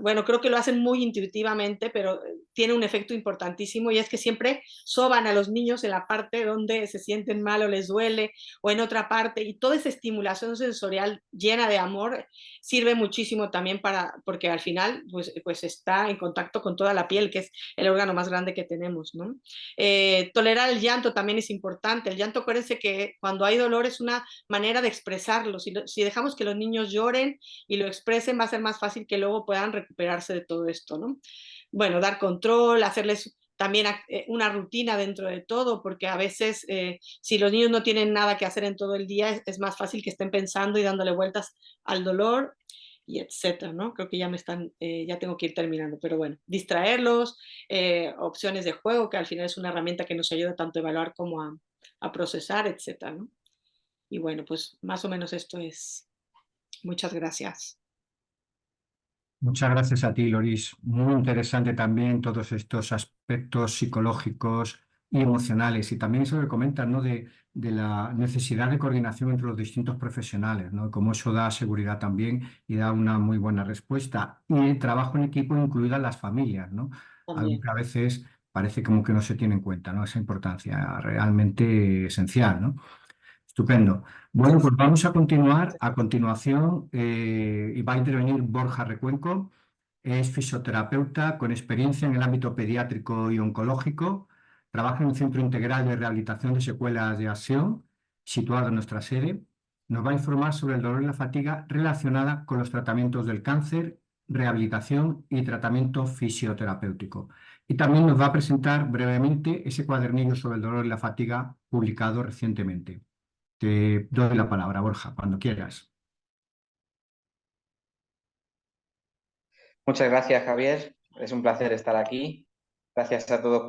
bueno, creo que lo hacen muy intuitivamente, pero tiene un efecto importantísimo y es que siempre soban a los niños en la parte donde se sienten mal o les duele o en otra parte y toda esa estimulación sensorial llena de amor sirve muchísimo también porque al final pues está en contacto con toda la piel, que es el órgano más grande que tenemos, ¿no? Tolerar el llanto también es importante. El llanto, acuérdense que cuando hay dolor es una manera de expresarlo. Si dejamos que los niños lloren y lo expresen, va a ser más fácil que luego puedan recuperarse de todo esto, ¿no? Bueno, dar control, hacerles también una rutina dentro de todo, porque a veces si los niños no tienen nada que hacer en todo el día, es más fácil que estén pensando y dándole vueltas al dolor y etcétera, ¿no? Creo que ya tengo que ir terminando, pero bueno, distraerlos, opciones de juego, que al final es una herramienta que nos ayuda tanto a evaluar como a procesar, etcétera, ¿no? Y bueno, pues más o menos esto es. Muchas gracias. Muchas gracias a ti, Loris. Muy interesante también todos estos aspectos psicológicos y emocionales. Y también eso que comentas, ¿no? de la necesidad de coordinación entre los distintos profesionales, ¿no? Cómo eso da seguridad también y da una muy buena respuesta. Y el trabajo en equipo, incluidas las familias, ¿no? Algo que a veces parece como que no se tiene en cuenta, ¿no? Esa importancia realmente esencial, ¿no? Estupendo. Bueno, pues vamos a continuar. A continuación, y va a intervenir Borja Recuenco. Es fisioterapeuta con experiencia en el ámbito pediátrico y oncológico. Trabaja en un centro integral de rehabilitación de secuelas de acción, situado en nuestra sede. Nos va a informar sobre el dolor y la fatiga relacionada con los tratamientos del cáncer, rehabilitación y tratamiento fisioterapéutico. Y también nos va a presentar brevemente ese cuadernillo sobre el dolor y la fatiga publicado recientemente. Te doy la palabra, Borja, cuando quieras. Muchas gracias, Javier. Es un placer estar aquí. Gracias a todos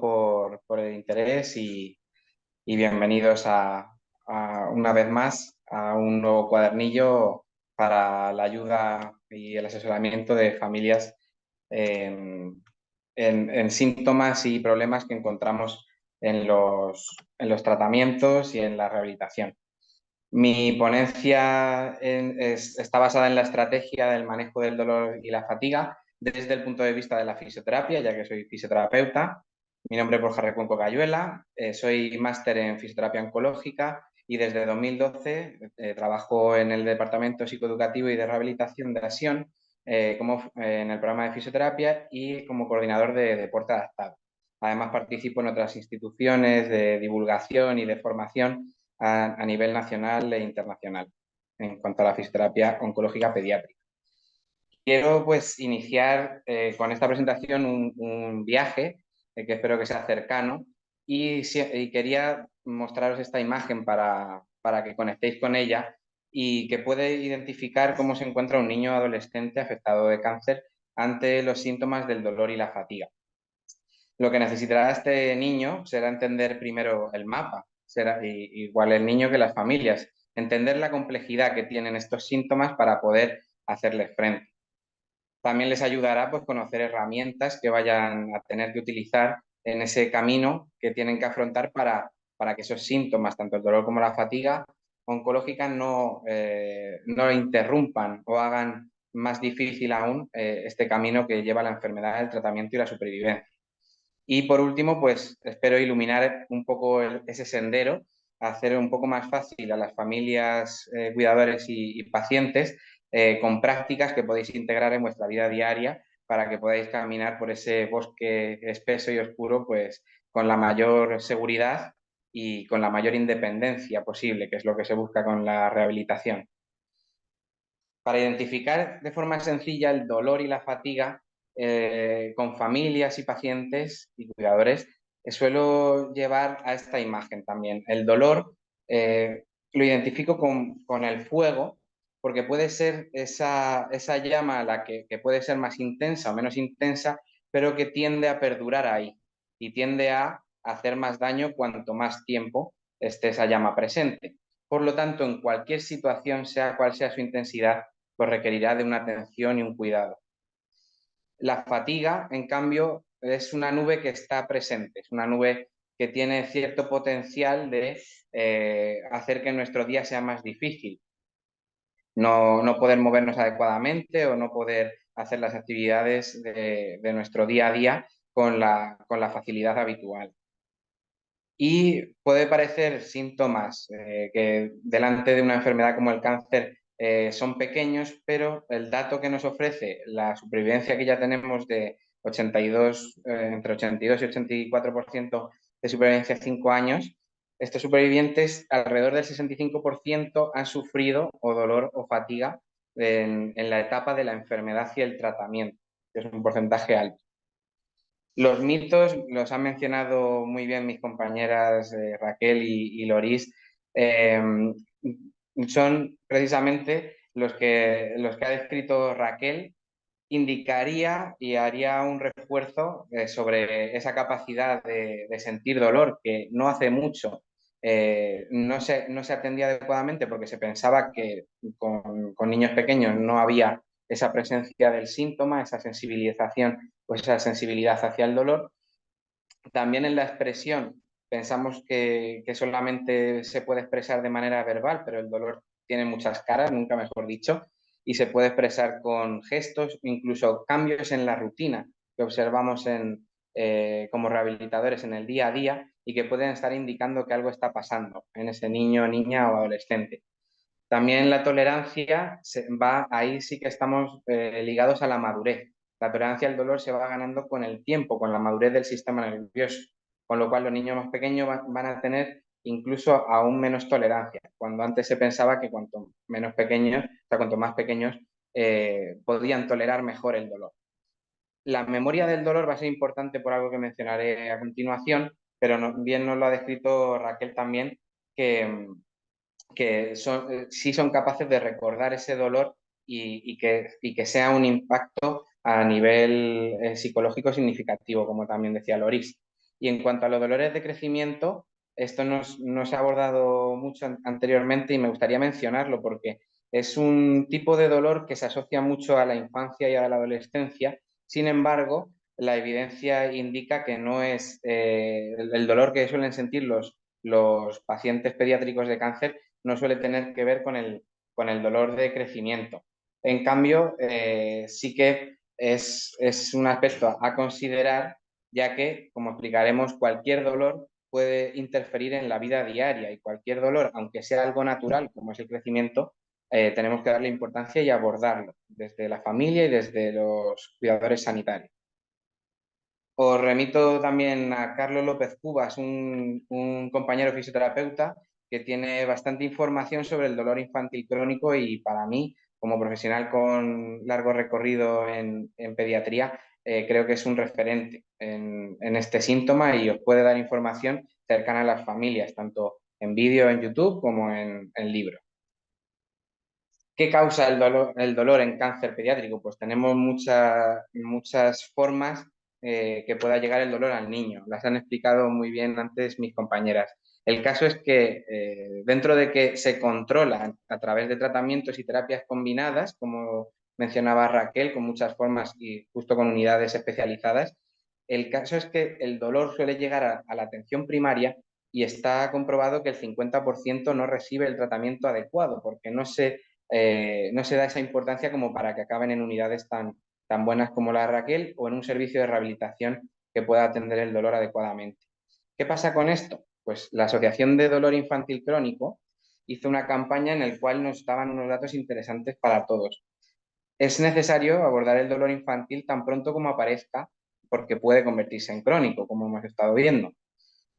por el interés y bienvenidos una vez más a un nuevo cuadernillo para la ayuda y el asesoramiento de familias en síntomas y problemas que encontramos en los tratamientos y en la rehabilitación. Mi ponencia está basada en la estrategia del manejo del dolor y la fatiga desde el punto de vista de la fisioterapia, ya que soy fisioterapeuta. Mi nombre es Borja Recuenco Cayuela, soy máster en fisioterapia oncológica y desde 2012 trabajo en el Departamento Psicoeducativo y de Rehabilitación de ASION en el programa de fisioterapia y como coordinador de deporte adaptado. Además participo en otras instituciones de divulgación y de formación a nivel nacional e internacional en cuanto a la fisioterapia oncológica pediátrica. Quiero pues iniciar con esta presentación un viaje que espero que sea cercano y quería mostraros esta imagen para que conectéis con ella y que puede identificar cómo se encuentra un niño adolescente afectado de cáncer ante los síntomas del dolor y la fatiga. Lo que necesitará este niño será entender primero el mapa, será igual el niño que las familias, entender la complejidad que tienen estos síntomas para poder hacerles frente. También les ayudará pues, conocer herramientas que vayan a tener que utilizar en ese camino que tienen que afrontar para que esos síntomas, tanto el dolor como la fatiga oncológica, no interrumpan o hagan más difícil aún este camino que lleva la enfermedad, el tratamiento y la supervivencia. Y por último, pues espero iluminar un poco ese sendero, hacer un poco más fácil a las familias, cuidadores y pacientes con prácticas que podéis integrar en vuestra vida diaria para que podáis caminar por ese bosque espeso y oscuro pues con la mayor seguridad y con la mayor independencia posible, que es lo que se busca con la rehabilitación. Para identificar de forma sencilla el dolor y la fatiga con familias y pacientes y cuidadores, suelo llevar a esta imagen también. El dolor lo identifico con el fuego, porque puede ser esa llama que puede ser más intensa o menos intensa, pero que tiende a perdurar ahí y tiende a hacer más daño cuanto más tiempo esté esa llama presente. Por lo tanto, en cualquier situación, sea cual sea su intensidad, pues requerirá de una atención y un cuidado. La fatiga, en cambio, es una nube que está presente, es una nube que tiene cierto potencial de hacer que nuestro día sea más difícil. No poder movernos adecuadamente o no poder hacer las actividades de nuestro día a día con la facilidad habitual. Y puede parecer síntomas que delante de una enfermedad como el cáncer son pequeños, pero el dato que nos ofrece la supervivencia que ya tenemos de 82, entre 82 y 84% de supervivencia a 5 años, estos supervivientes, alrededor del 65% han sufrido o dolor o fatiga en la etapa de la enfermedad y el tratamiento, que es un porcentaje alto. Los mitos los han mencionado muy bien mis compañeras Raquel y Loris. Son precisamente los que ha descrito Raquel. Indicaría y haría un refuerzo sobre esa capacidad de sentir dolor que no hace mucho no se atendía adecuadamente porque se pensaba que con niños pequeños no había esa presencia del síntoma, esa sensibilización o esa sensibilidad hacia el dolor. También en la expresión pensamos que solamente se puede expresar de manera verbal, pero el dolor tiene muchas caras, nunca mejor dicho, y se puede expresar con gestos, incluso cambios en la rutina que observamos como rehabilitadores en el día a día y que pueden estar indicando que algo está pasando en ese niño, niña o adolescente. También la tolerancia ahí sí que estamos ligados a la madurez. La tolerancia al dolor se va ganando con el tiempo, con la madurez del sistema nervioso, con lo cual los niños más pequeños van a tener incluso aún menos tolerancia, cuando antes se pensaba que cuanto menos pequeños, o sea, cuanto más pequeños, podían tolerar mejor el dolor. La memoria del dolor va a ser importante por algo que mencionaré a continuación, pero bien nos lo ha descrito Raquel también, que sí son capaces de recordar ese dolor y que sea un impacto a nivel psicológico significativo, como también decía Loris. Y en cuanto a los dolores de crecimiento, esto no se ha abordado mucho anteriormente y me gustaría mencionarlo porque es un tipo de dolor que se asocia mucho a la infancia y a la adolescencia. Sin embargo, la evidencia indica que no es el dolor que suelen sentir los pacientes pediátricos de cáncer no suele tener que ver con el dolor de crecimiento. En cambio, sí que es un aspecto a considerar, ya que, como explicaremos, cualquier dolor puede interferir en la vida diaria y cualquier dolor, aunque sea algo natural como es el crecimiento, tenemos que darle importancia y abordarlo desde la familia y desde los cuidadores sanitarios. Os remito también a Carlos López Cubas, un compañero fisioterapeuta que tiene bastante información sobre el dolor infantil crónico y para mí, como profesional con largo recorrido en pediatría, creo que es un referente en este síntoma y os puede dar información cercana a las familias, tanto en vídeo en YouTube como en libro. ¿Qué causa el dolor en cáncer pediátrico? Pues tenemos muchas formas que pueda llegar el dolor al niño. Las han explicado muy bien antes mis compañeras. El caso es que dentro de que se controla a través de tratamientos y terapias combinadas, como mencionaba Raquel, con muchas formas y justo con unidades especializadas, el caso es que el dolor suele llegar a la atención primaria y está comprobado que el 50% no recibe el tratamiento adecuado porque no se da esa importancia como para que acaben en unidades tan buenas como la de Raquel o en un servicio de rehabilitación que pueda atender el dolor adecuadamente. ¿Qué pasa con esto? Pues la Asociación de Dolor Infantil Crónico hizo una campaña en la cual nos daban unos datos interesantes para todos. Es necesario abordar el dolor infantil tan pronto como aparezca porque puede convertirse en crónico, como hemos estado viendo.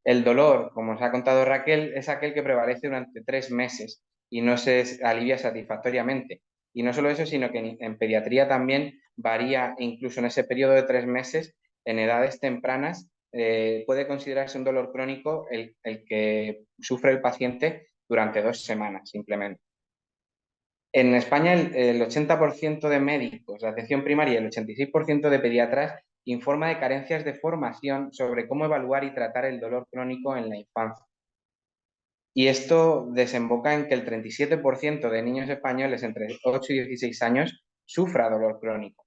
El dolor, como os ha contado Raquel, es aquel que prevalece durante 3 meses y no se alivia satisfactoriamente. Y no solo eso, sino que en pediatría también varía, incluso en ese periodo de 3 meses, en edades tempranas, puede considerarse un dolor crónico el que sufre el paciente durante 2 semanas simplemente. En España, el 80% de médicos de atención primaria y el 86% de pediatras informa de carencias de formación sobre cómo evaluar y tratar el dolor crónico en la infancia. Y esto desemboca en que el 37% de niños españoles entre 8 y 16 años sufra dolor crónico.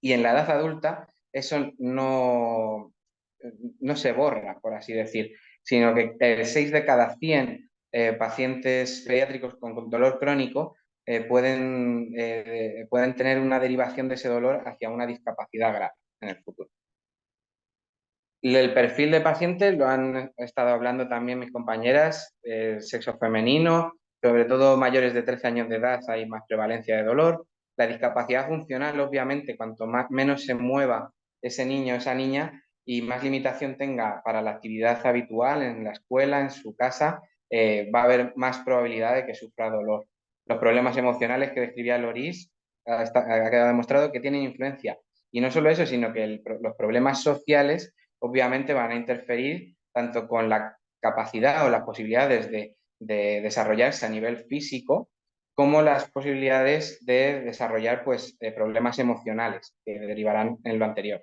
Y en la edad adulta eso no se borra, por así decir, sino que 6 de cada 100 pacientes pediátricos con dolor crónico pueden tener una derivación de ese dolor hacia una discapacidad grave en el futuro. El perfil de pacientes lo han estado hablando también mis compañeras, sexo femenino, sobre todo mayores de 13 años de edad hay más prevalencia de dolor. La discapacidad funcional, obviamente, cuanto menos se mueva ese niño o esa niña y más limitación tenga para la actividad habitual en la escuela, en su casa, va a haber más probabilidad de que sufra dolor. Los problemas emocionales que describía Loris ha quedado demostrado que tienen influencia. Y no solo eso, sino que los problemas sociales obviamente van a interferir tanto con la capacidad o las posibilidades de desarrollarse a nivel físico, como las posibilidades de desarrollar problemas emocionales que derivarán en lo anterior.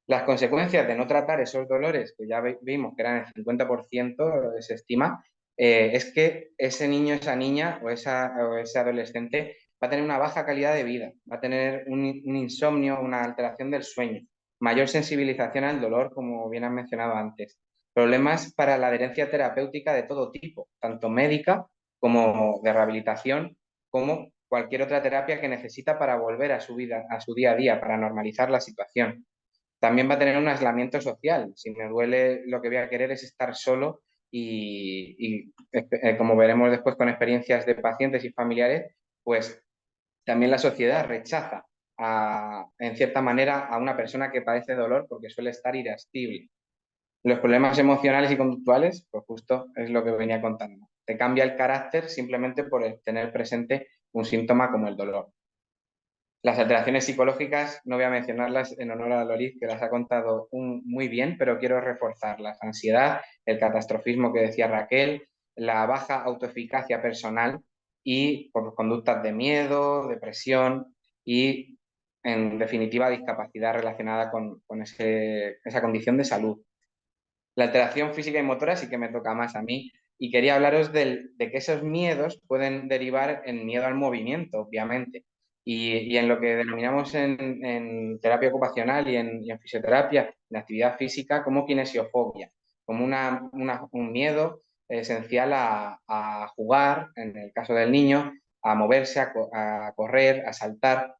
Las consecuencias de no tratar esos dolores, que ya vimos que eran el 50%, se estima, es que ese niño, esa niña o ese adolescente va a tener una baja calidad de vida, va a tener un insomnio, una alteración del sueño, mayor sensibilización al dolor, como bien han mencionado antes, problemas para la adherencia terapéutica de todo tipo, tanto médica como de rehabilitación, como cualquier otra terapia que necesita para volver a su vida, a su día a día, para normalizar la situación. También va a tener un aislamiento social. Si me duele, lo que voy a querer es estar solo y como veremos después con experiencias de pacientes y familiares, pues también la sociedad rechaza en cierta manera a una persona que padece dolor porque suele estar irascible. Los problemas emocionales y conductuales, pues justo es lo que venía contando. Te cambia el carácter simplemente por tener presente un síntoma como el dolor. Las alteraciones psicológicas, no voy a mencionarlas en honor a Loris, que las ha contado muy bien, pero quiero reforzarlas. Ansiedad, el catastrofismo que decía Raquel, la baja autoeficacia personal y por conductas de miedo, depresión y, en definitiva, discapacidad relacionada con esa condición de salud. La alteración física y motora sí que me toca más a mí y quería hablaros de que esos miedos pueden derivar en miedo al movimiento, obviamente. Y en lo que denominamos en terapia ocupacional y en fisioterapia, en actividad física, como kinesiofobia, como un miedo esencial a jugar, en el caso del niño, a moverse, a correr, a saltar.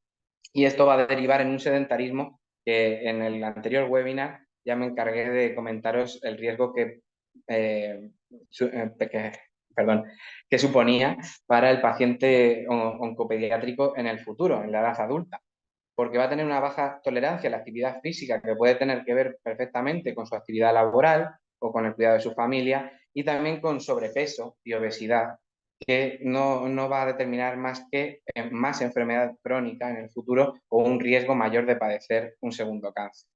Y esto va a derivar en un sedentarismo que en el anterior webinar ya me encargué de comentaros el riesgo que suponía para el paciente oncopediátrico en el futuro, en la edad adulta, porque va a tener una baja tolerancia a la actividad física que puede tener que ver perfectamente con su actividad laboral o con el cuidado de su familia, y también con sobrepeso y obesidad, que no va a determinar más que más enfermedad crónica en el futuro o un riesgo mayor de padecer un segundo cáncer.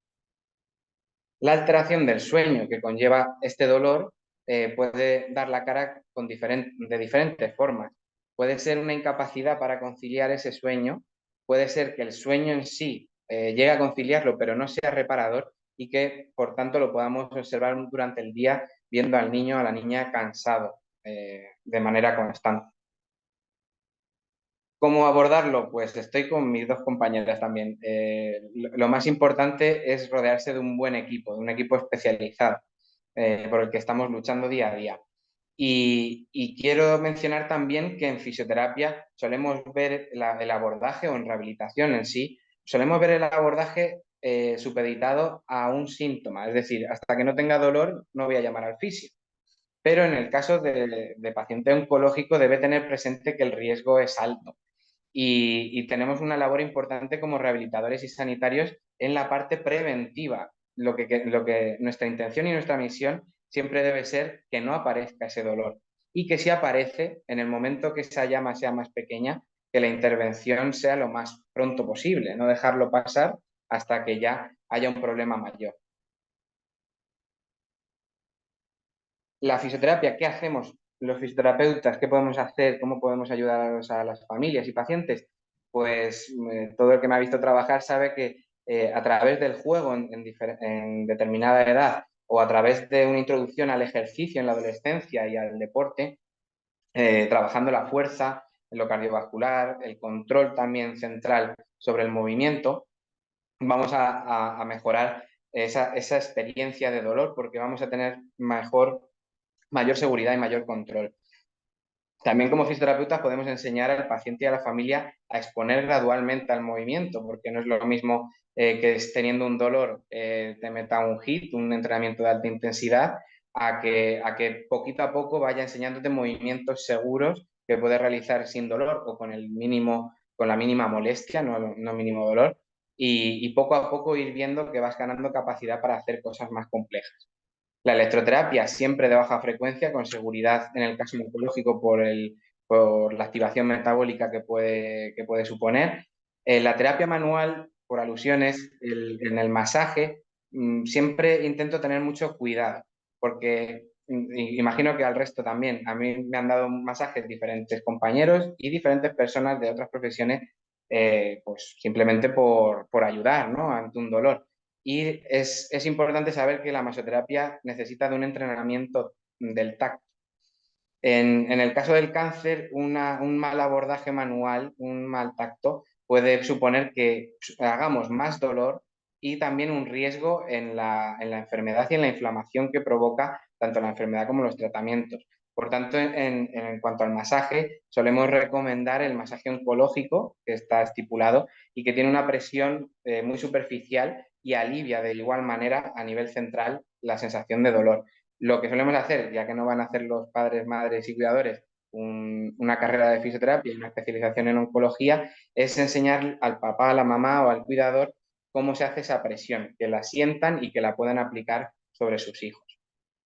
La alteración del sueño que conlleva este dolor puede dar la cara de diferentes formas. Puede ser una incapacidad para conciliar ese sueño, puede ser que el sueño en sí llegue a conciliarlo pero no sea reparador y que por tanto lo podamos observar durante el día viendo al niño o a la niña cansado de manera constante. ¿Cómo abordarlo? Pues estoy con mis dos compañeras también. Lo más importante es rodearse de un buen equipo, de un equipo especializado, por el que estamos luchando día a día. Y quiero mencionar también que en fisioterapia solemos ver el abordaje, o en rehabilitación en sí, solemos ver el abordaje supeditado a un síntoma. Es decir, hasta que no tenga dolor no voy a llamar al fisio. Pero en el caso de paciente oncológico debe tener presente que el riesgo es alto. Y tenemos una labor importante como rehabilitadores y sanitarios en la parte preventiva. Lo que nuestra intención y nuestra misión siempre debe ser que no aparezca ese dolor y que si aparece, en el momento que esa llama sea más pequeña, que la intervención sea lo más pronto posible, no dejarlo pasar hasta que ya haya un problema mayor. La fisioterapia, ¿qué hacemos los fisioterapeutas? ¿Qué podemos hacer? ¿Cómo podemos ayudar a las familias y pacientes? Pues todo el que me ha visto trabajar sabe que a través del juego en determinada edad o a través de una introducción al ejercicio en la adolescencia y al deporte, trabajando la fuerza, lo cardiovascular, el control también central sobre el movimiento, vamos a mejorar esa experiencia de dolor porque vamos a tener mayor seguridad y mayor control. También como fisioterapeutas podemos enseñar al paciente y a la familia a exponer gradualmente al movimiento, porque no es lo mismo que teniendo un dolor te meta un HIIT, un entrenamiento de alta intensidad, a que poquito a poco vaya enseñándote movimientos seguros que puedes realizar sin dolor o con la mínima molestia, no mínimo dolor, y poco a poco ir viendo que vas ganando capacidad para hacer cosas más complejas. La electroterapia siempre de baja frecuencia, con seguridad en el caso oncológico por la activación metabólica que puede suponer. La terapia manual, por alusiones, en el masaje, siempre intento tener mucho cuidado, porque imagino que al resto también. A mí me han dado masajes diferentes compañeros y diferentes personas de otras profesiones, pues simplemente por ayudar, ¿no?, ante un dolor. Y es importante saber que la masoterapia necesita de un entrenamiento del tacto. En el caso del cáncer, un mal abordaje manual, un mal tacto, puede suponer que hagamos más dolor y también un riesgo en la enfermedad y en la inflamación que provoca tanto la enfermedad como los tratamientos. Por tanto, en cuanto al masaje, solemos recomendar el masaje oncológico, que está estipulado y que tiene una presión muy superficial y alivia de igual manera a nivel central la sensación de dolor. Lo que solemos hacer, ya que no van a hacer los padres, madres y cuidadores una carrera de fisioterapia y una especialización en oncología, es enseñar al papá, a la mamá o al cuidador cómo se hace esa presión, que la sientan y que la puedan aplicar sobre sus hijos.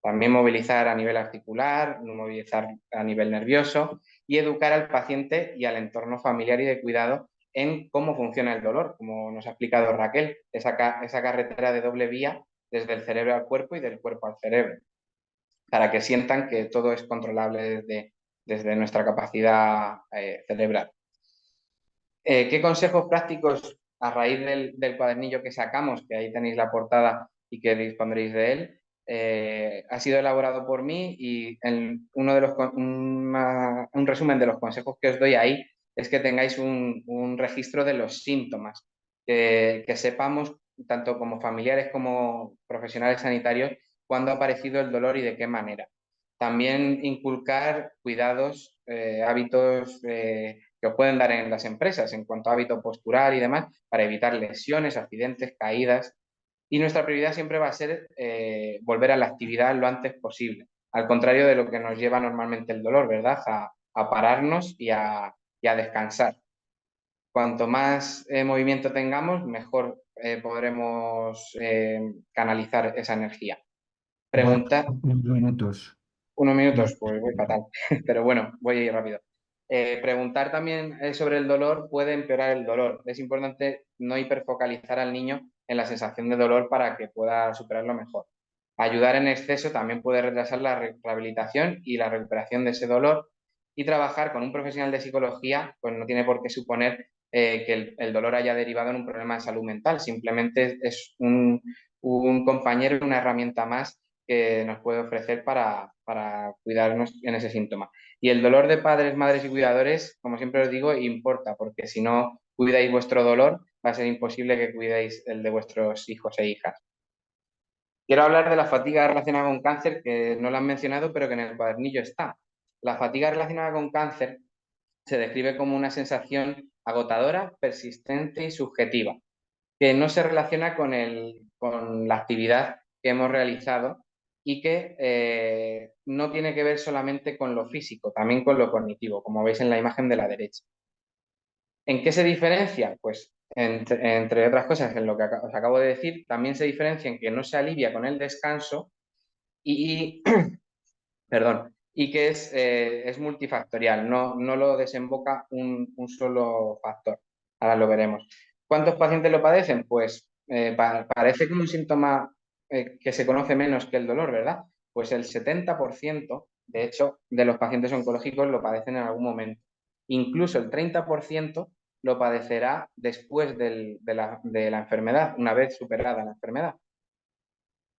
También movilizar a nivel articular, movilizar a nivel nervioso y educar al paciente y al entorno familiar y de cuidado en cómo funciona el dolor, como nos ha explicado Raquel, esa carretera de doble vía desde el cerebro al cuerpo y del cuerpo al cerebro, para que sientan que todo es controlable desde nuestra capacidad cerebral. ¿Qué consejos prácticos a raíz del cuadernillo que sacamos, que ahí tenéis la portada y que dispondréis de él? Ha sido elaborado por mí y un resumen de los consejos que os doy ahí es que tengáis un registro de los síntomas, que sepamos, tanto como familiares como profesionales sanitarios, cuándo ha aparecido el dolor y de qué manera. También inculcar cuidados, hábitos que os pueden dar en las empresas en cuanto a hábito postural y demás, para evitar lesiones, accidentes, caídas. y nuestra prioridad siempre va a ser volver a la actividad lo antes posible, al contrario de lo que nos lleva normalmente el dolor, ¿verdad? A pararnos y a descansar. Cuanto más movimiento tengamos, mejor podremos canalizar esa energía. Pregunta. Unos minutos. Unos minutos, pues voy fatal, pero bueno, voy a ir rápido. Preguntar también sobre el dolor puede empeorar el dolor. Es importante no hiperfocalizar al niño en la sensación de dolor para que pueda superarlo mejor. Ayudar en exceso también puede retrasar la rehabilitación y la recuperación de ese dolor, y trabajar con un profesional de psicología pues no tiene por qué suponer que el dolor haya derivado en un problema de salud mental. Simplemente es un compañero, una herramienta más que nos puede ofrecer para cuidarnos en ese síntoma. Y el dolor de padres, madres y cuidadores, como siempre os digo, importa, porque si no cuidáis vuestro dolor, va a ser imposible que cuidéis el de vuestros hijos e hijas. Quiero hablar de la fatiga relacionada con cáncer, que no lo han mencionado, pero que en el cuadernillo está. La fatiga relacionada con cáncer se describe como una sensación agotadora, persistente y subjetiva, que no se relaciona con la actividad que hemos realizado y que no tiene que ver solamente con lo físico, también con lo cognitivo, como veis en la imagen de la derecha. ¿En qué se diferencia? Pues entre otras cosas, en lo que os acabo de decir, también se diferencia en que no se alivia con el descanso y perdón, y que es multifactorial, no lo desemboca un solo factor. Ahora lo veremos. ¿Cuántos pacientes lo padecen? Pues parece como un síntoma que se conoce menos que el dolor, ¿verdad? Pues el 70%, de hecho, de los pacientes oncológicos lo padecen en algún momento. Incluso el 30% lo padecerá después de la enfermedad, una vez superada la enfermedad.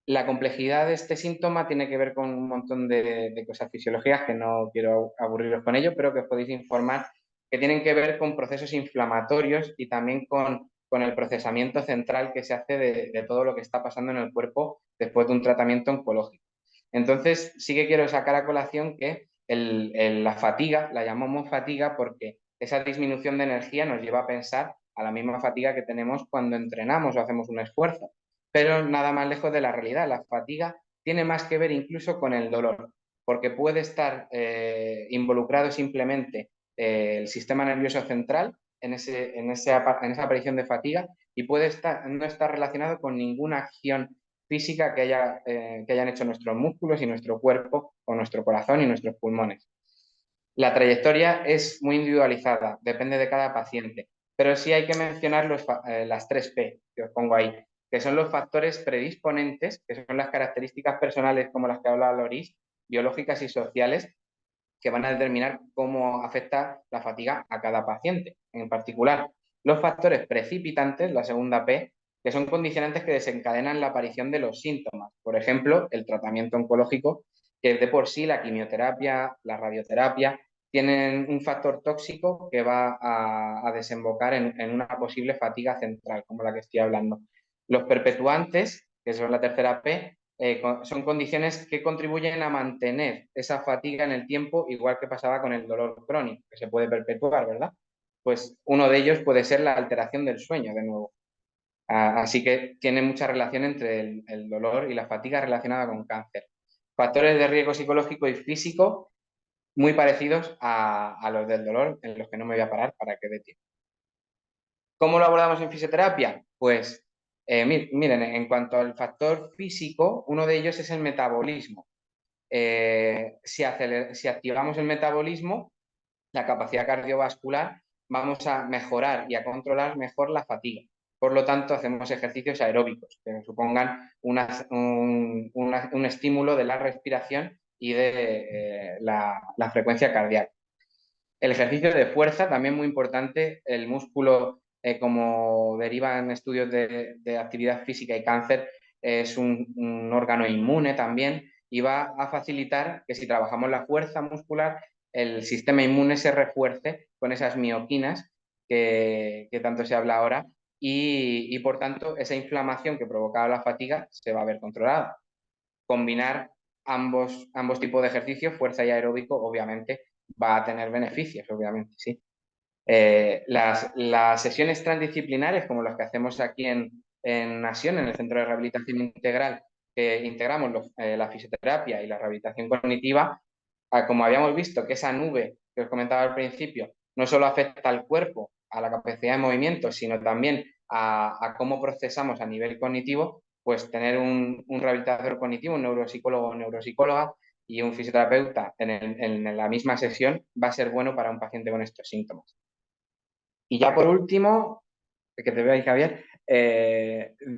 La complejidad de este síntoma tiene que ver con un montón de cosas fisiológicas que no quiero aburriros con ello, pero que os podéis informar, que tienen que ver con procesos inflamatorios y también con el procesamiento central que se hace de todo lo que está pasando en el cuerpo después de un tratamiento oncológico. Entonces, sí que quiero sacar a colación que la fatiga, la llamamos fatiga porque esa disminución de energía nos lleva a pensar a la misma fatiga que tenemos cuando entrenamos o hacemos un esfuerzo. Pero nada más lejos de la realidad. La fatiga tiene más que ver incluso con el dolor, porque puede estar involucrado simplemente el sistema nervioso central en esa aparición de fatiga, y puede no estar relacionado con ninguna acción física que hayan hecho nuestros músculos y nuestro cuerpo, o nuestro corazón y nuestros pulmones. La trayectoria es muy individualizada, depende de cada paciente, pero sí hay que mencionar las 3P que os pongo ahí, que son los factores predisponentes, que son las características personales como las que habla Loris, biológicas y sociales, que van a determinar cómo afecta la fatiga a cada paciente. En particular, los factores precipitantes, la segunda P, que son condicionantes que desencadenan la aparición de los síntomas. Por ejemplo, el tratamiento oncológico, que de por sí la quimioterapia, la radioterapia, tienen un factor tóxico que va a desembocar en una posible fatiga central, como la que estoy hablando. Los perpetuantes, que son la tercera P, son condiciones que contribuyen a mantener esa fatiga en el tiempo, igual que pasaba con el dolor crónico, que se puede perpetuar, ¿verdad? Pues uno de ellos puede ser la alteración del sueño, de nuevo. Así que tiene mucha relación entre el dolor y la fatiga relacionada con cáncer. Factores de riesgo psicológico y físico muy parecidos a los del dolor, en los que no me voy a parar para que dé tiempo. ¿Cómo lo abordamos en fisioterapia? Pues miren, en cuanto al factor físico, uno de ellos es el metabolismo. Si activamos el metabolismo, la capacidad cardiovascular, vamos a mejorar y a controlar mejor la fatiga. Por lo tanto, hacemos ejercicios aeróbicos que supongan un estímulo de la respiración y de la frecuencia cardíaca. El ejercicio de fuerza, también muy importante. El músculo, como derivan estudios de actividad física y cáncer, es un órgano inmune también, y va a facilitar que si trabajamos la fuerza muscular, el sistema inmune se refuerce con esas mioquinas que tanto se habla ahora, y por tanto esa inflamación que provocaba la fatiga se va a ver controlada. Combinar ambos tipos de ejercicios, fuerza y aeróbico, obviamente va a tener beneficios, obviamente, sí. Las sesiones transdisciplinares, como las que hacemos aquí en en Asión, en el Centro de Rehabilitación Integral, que integramos la fisioterapia y la rehabilitación cognitiva, como habíamos visto que esa nube que os comentaba al principio no solo afecta al cuerpo, a la capacidad de movimiento, sino también a cómo procesamos a nivel cognitivo, pues tener un rehabilitador cognitivo, un neuropsicólogo o neuropsicóloga y un fisioterapeuta en la misma sesión va a ser bueno para un paciente con estos síntomas. Y ya por último, que te veo ahí, Javier,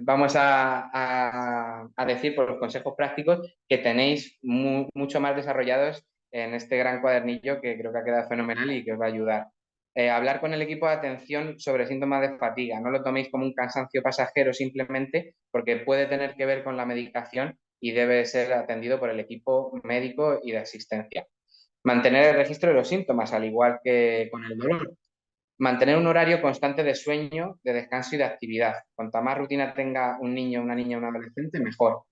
vamos a decir por los consejos prácticos que tenéis mucho más desarrollados en este gran cuadernillo que creo que ha quedado fenomenal y que os va a ayudar. Hablar con el equipo de atención sobre síntomas de fatiga. No lo toméis como un cansancio pasajero simplemente, porque puede tener que ver con la medicación y debe ser atendido por el equipo médico y de asistencia. Mantener el registro de los síntomas, al igual que con el dolor. Mantener un horario constante de sueño, de descanso y de actividad. Cuanta más rutina tenga un niño, una niña, un adolescente, mejor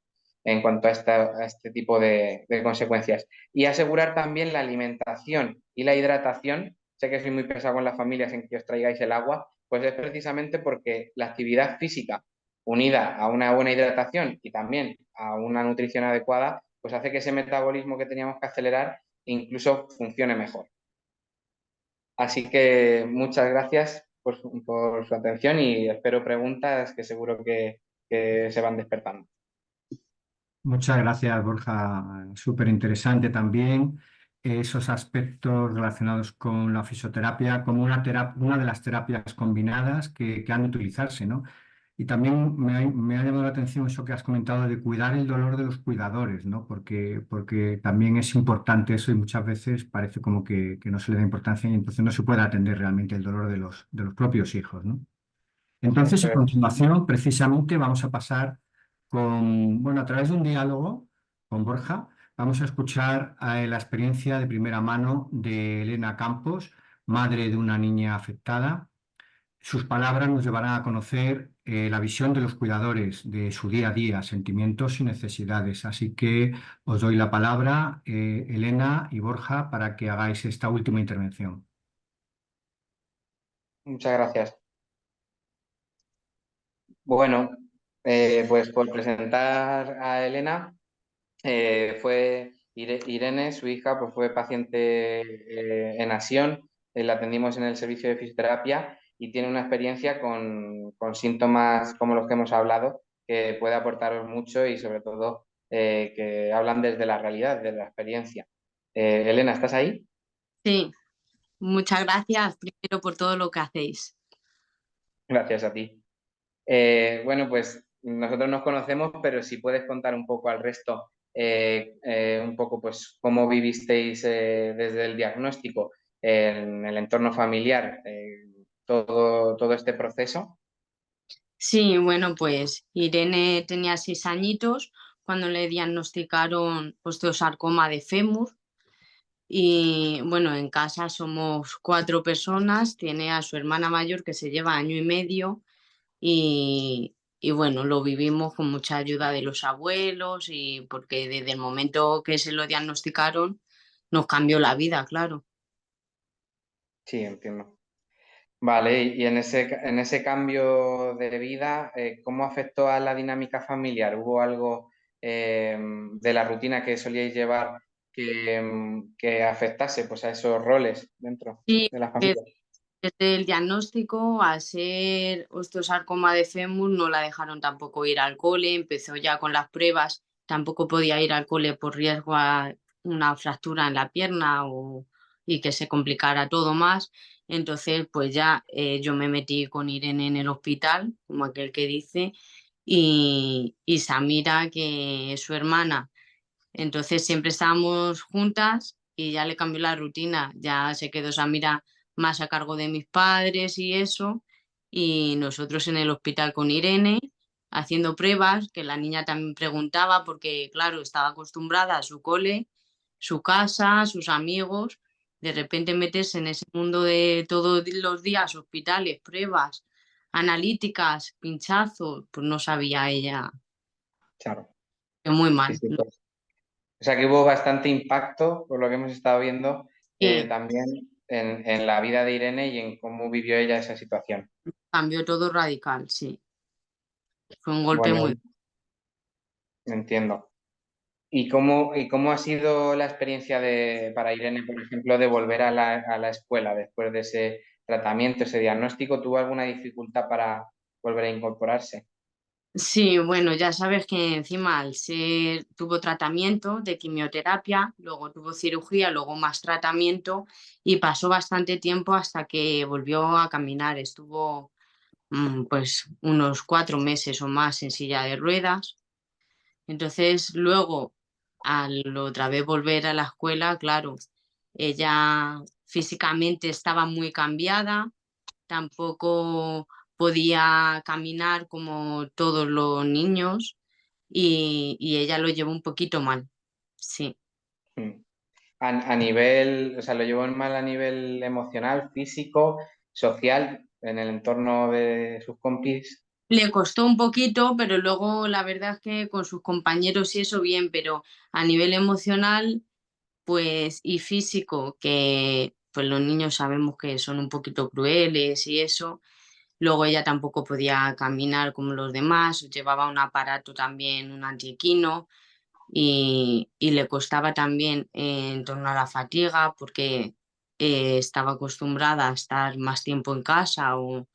en cuanto a este tipo de consecuencias. Y asegurar también la alimentación y la hidratación. Sé que soy muy pesado con las familias en que os traigáis el agua, pues es precisamente porque la actividad física unida a una buena hidratación y también a una nutrición adecuada, pues hace que ese metabolismo que teníamos que acelerar incluso funcione mejor. Así que muchas gracias por su atención y espero preguntas que seguro que se van despertando. Muchas gracias, Borja. Súper interesante también esos aspectos relacionados con la fisioterapia como una de las terapias combinadas que han de utilizarse, ¿no? Y también me ha llamado la atención eso que has comentado de cuidar el dolor de los cuidadores, ¿no? Porque también es importante eso y muchas veces parece como que no se le da importancia y entonces no se puede atender realmente el dolor de los propios hijos, ¿no? Entonces, Eso a es. continuación, precisamente vamos a pasar a través de un diálogo con Borja, vamos a escuchar la experiencia de primera mano de Elena Campos, madre de una niña afectada. Sus palabras nos llevarán a conocer la visión de los cuidadores de su día a día, sentimientos y necesidades. Así que os doy la palabra, Elena y Borja, para que hagáis esta última intervención. Muchas gracias. Bueno, pues por presentar a Elena, fue Irene, su hija, pues fue paciente en Asión, la atendimos en el servicio de fisioterapia y tiene una experiencia con síntomas como los que hemos hablado, que puede aportaros mucho y sobre todo que hablan desde la realidad, desde la experiencia. Elena, ¿estás ahí? Sí, muchas gracias primero por todo lo que hacéis. Gracias a ti. Bueno, pues nosotros nos conocemos, pero si puedes contar un poco al resto, un poco pues cómo vivisteis desde el diagnóstico en el entorno familiar, todo este proceso. Sí, bueno, pues Irene tenía 6 añitos cuando le diagnosticaron osteosarcoma de fémur y bueno, en casa somos 4 personas, tiene a su hermana mayor que se lleva año y medio y bueno, lo vivimos con mucha ayuda de los abuelos y porque desde el momento que se lo diagnosticaron nos cambió la vida, claro. Sí, entiendo. Vale, y en ese cambio de vida, ¿cómo afectó a la dinámica familiar? ¿Hubo algo de la rutina que solíais llevar que afectase pues, a esos roles dentro Sí, de la familia? desde el diagnóstico, al ser osteosarcoma de fémur, no la dejaron tampoco ir al cole, empezó ya con las pruebas, tampoco podía ir al cole por riesgo a una fractura en la pierna y que se complicara todo más. Entonces, pues ya yo me metí con Irene en el hospital, como aquel que dice, y Samira, que es su hermana. Entonces siempre estábamos juntas y ya le cambió la rutina, ya se quedó Samira más a cargo de mis padres y eso, y nosotros en el hospital con Irene haciendo pruebas, que la niña también preguntaba porque, claro, estaba acostumbrada a su cole, su casa, sus amigos, de repente meterse en ese mundo de todos los días, hospitales, pruebas, analíticas, pinchazos, pues no sabía ella, Claro, que muy sí, mal. sí, pues. O sea que hubo bastante impacto, por lo que hemos estado viendo, Sí, también en la vida de Irene y en cómo vivió ella esa situación. cambió todo radical, sí. Fue un golpe Bueno, muy... entiendo. Y cómo ha sido la experiencia para Irene, por ejemplo, de volver a la escuela después de ese tratamiento, ese diagnóstico? ¿Tuvo alguna dificultad para volver a incorporarse? Sí, bueno, ya sabes que encima tuvo tratamiento de quimioterapia, luego tuvo cirugía, luego más tratamiento y pasó bastante tiempo hasta que volvió a caminar. Estuvo pues unos 4 meses o más en silla de ruedas. Entonces, luego, al otra vez volver a la escuela, claro, ella físicamente estaba muy cambiada, tampoco podía caminar como todos los niños y ella lo llevó un poquito mal, sí. Mm. A nivel, o sea, ¿lo llevó mal a nivel emocional, físico, social, en el entorno de sus compis? Le costó un poquito, pero luego la verdad es que con sus compañeros y eso bien, pero a nivel emocional, pues y físico, que pues los niños sabemos que son un poquito crueles y eso. Luego ella tampoco podía caminar como los demás, llevaba un aparato también, un antiequino, y le costaba también en torno a la fatiga porque estaba acostumbrada a estar más tiempo en casa o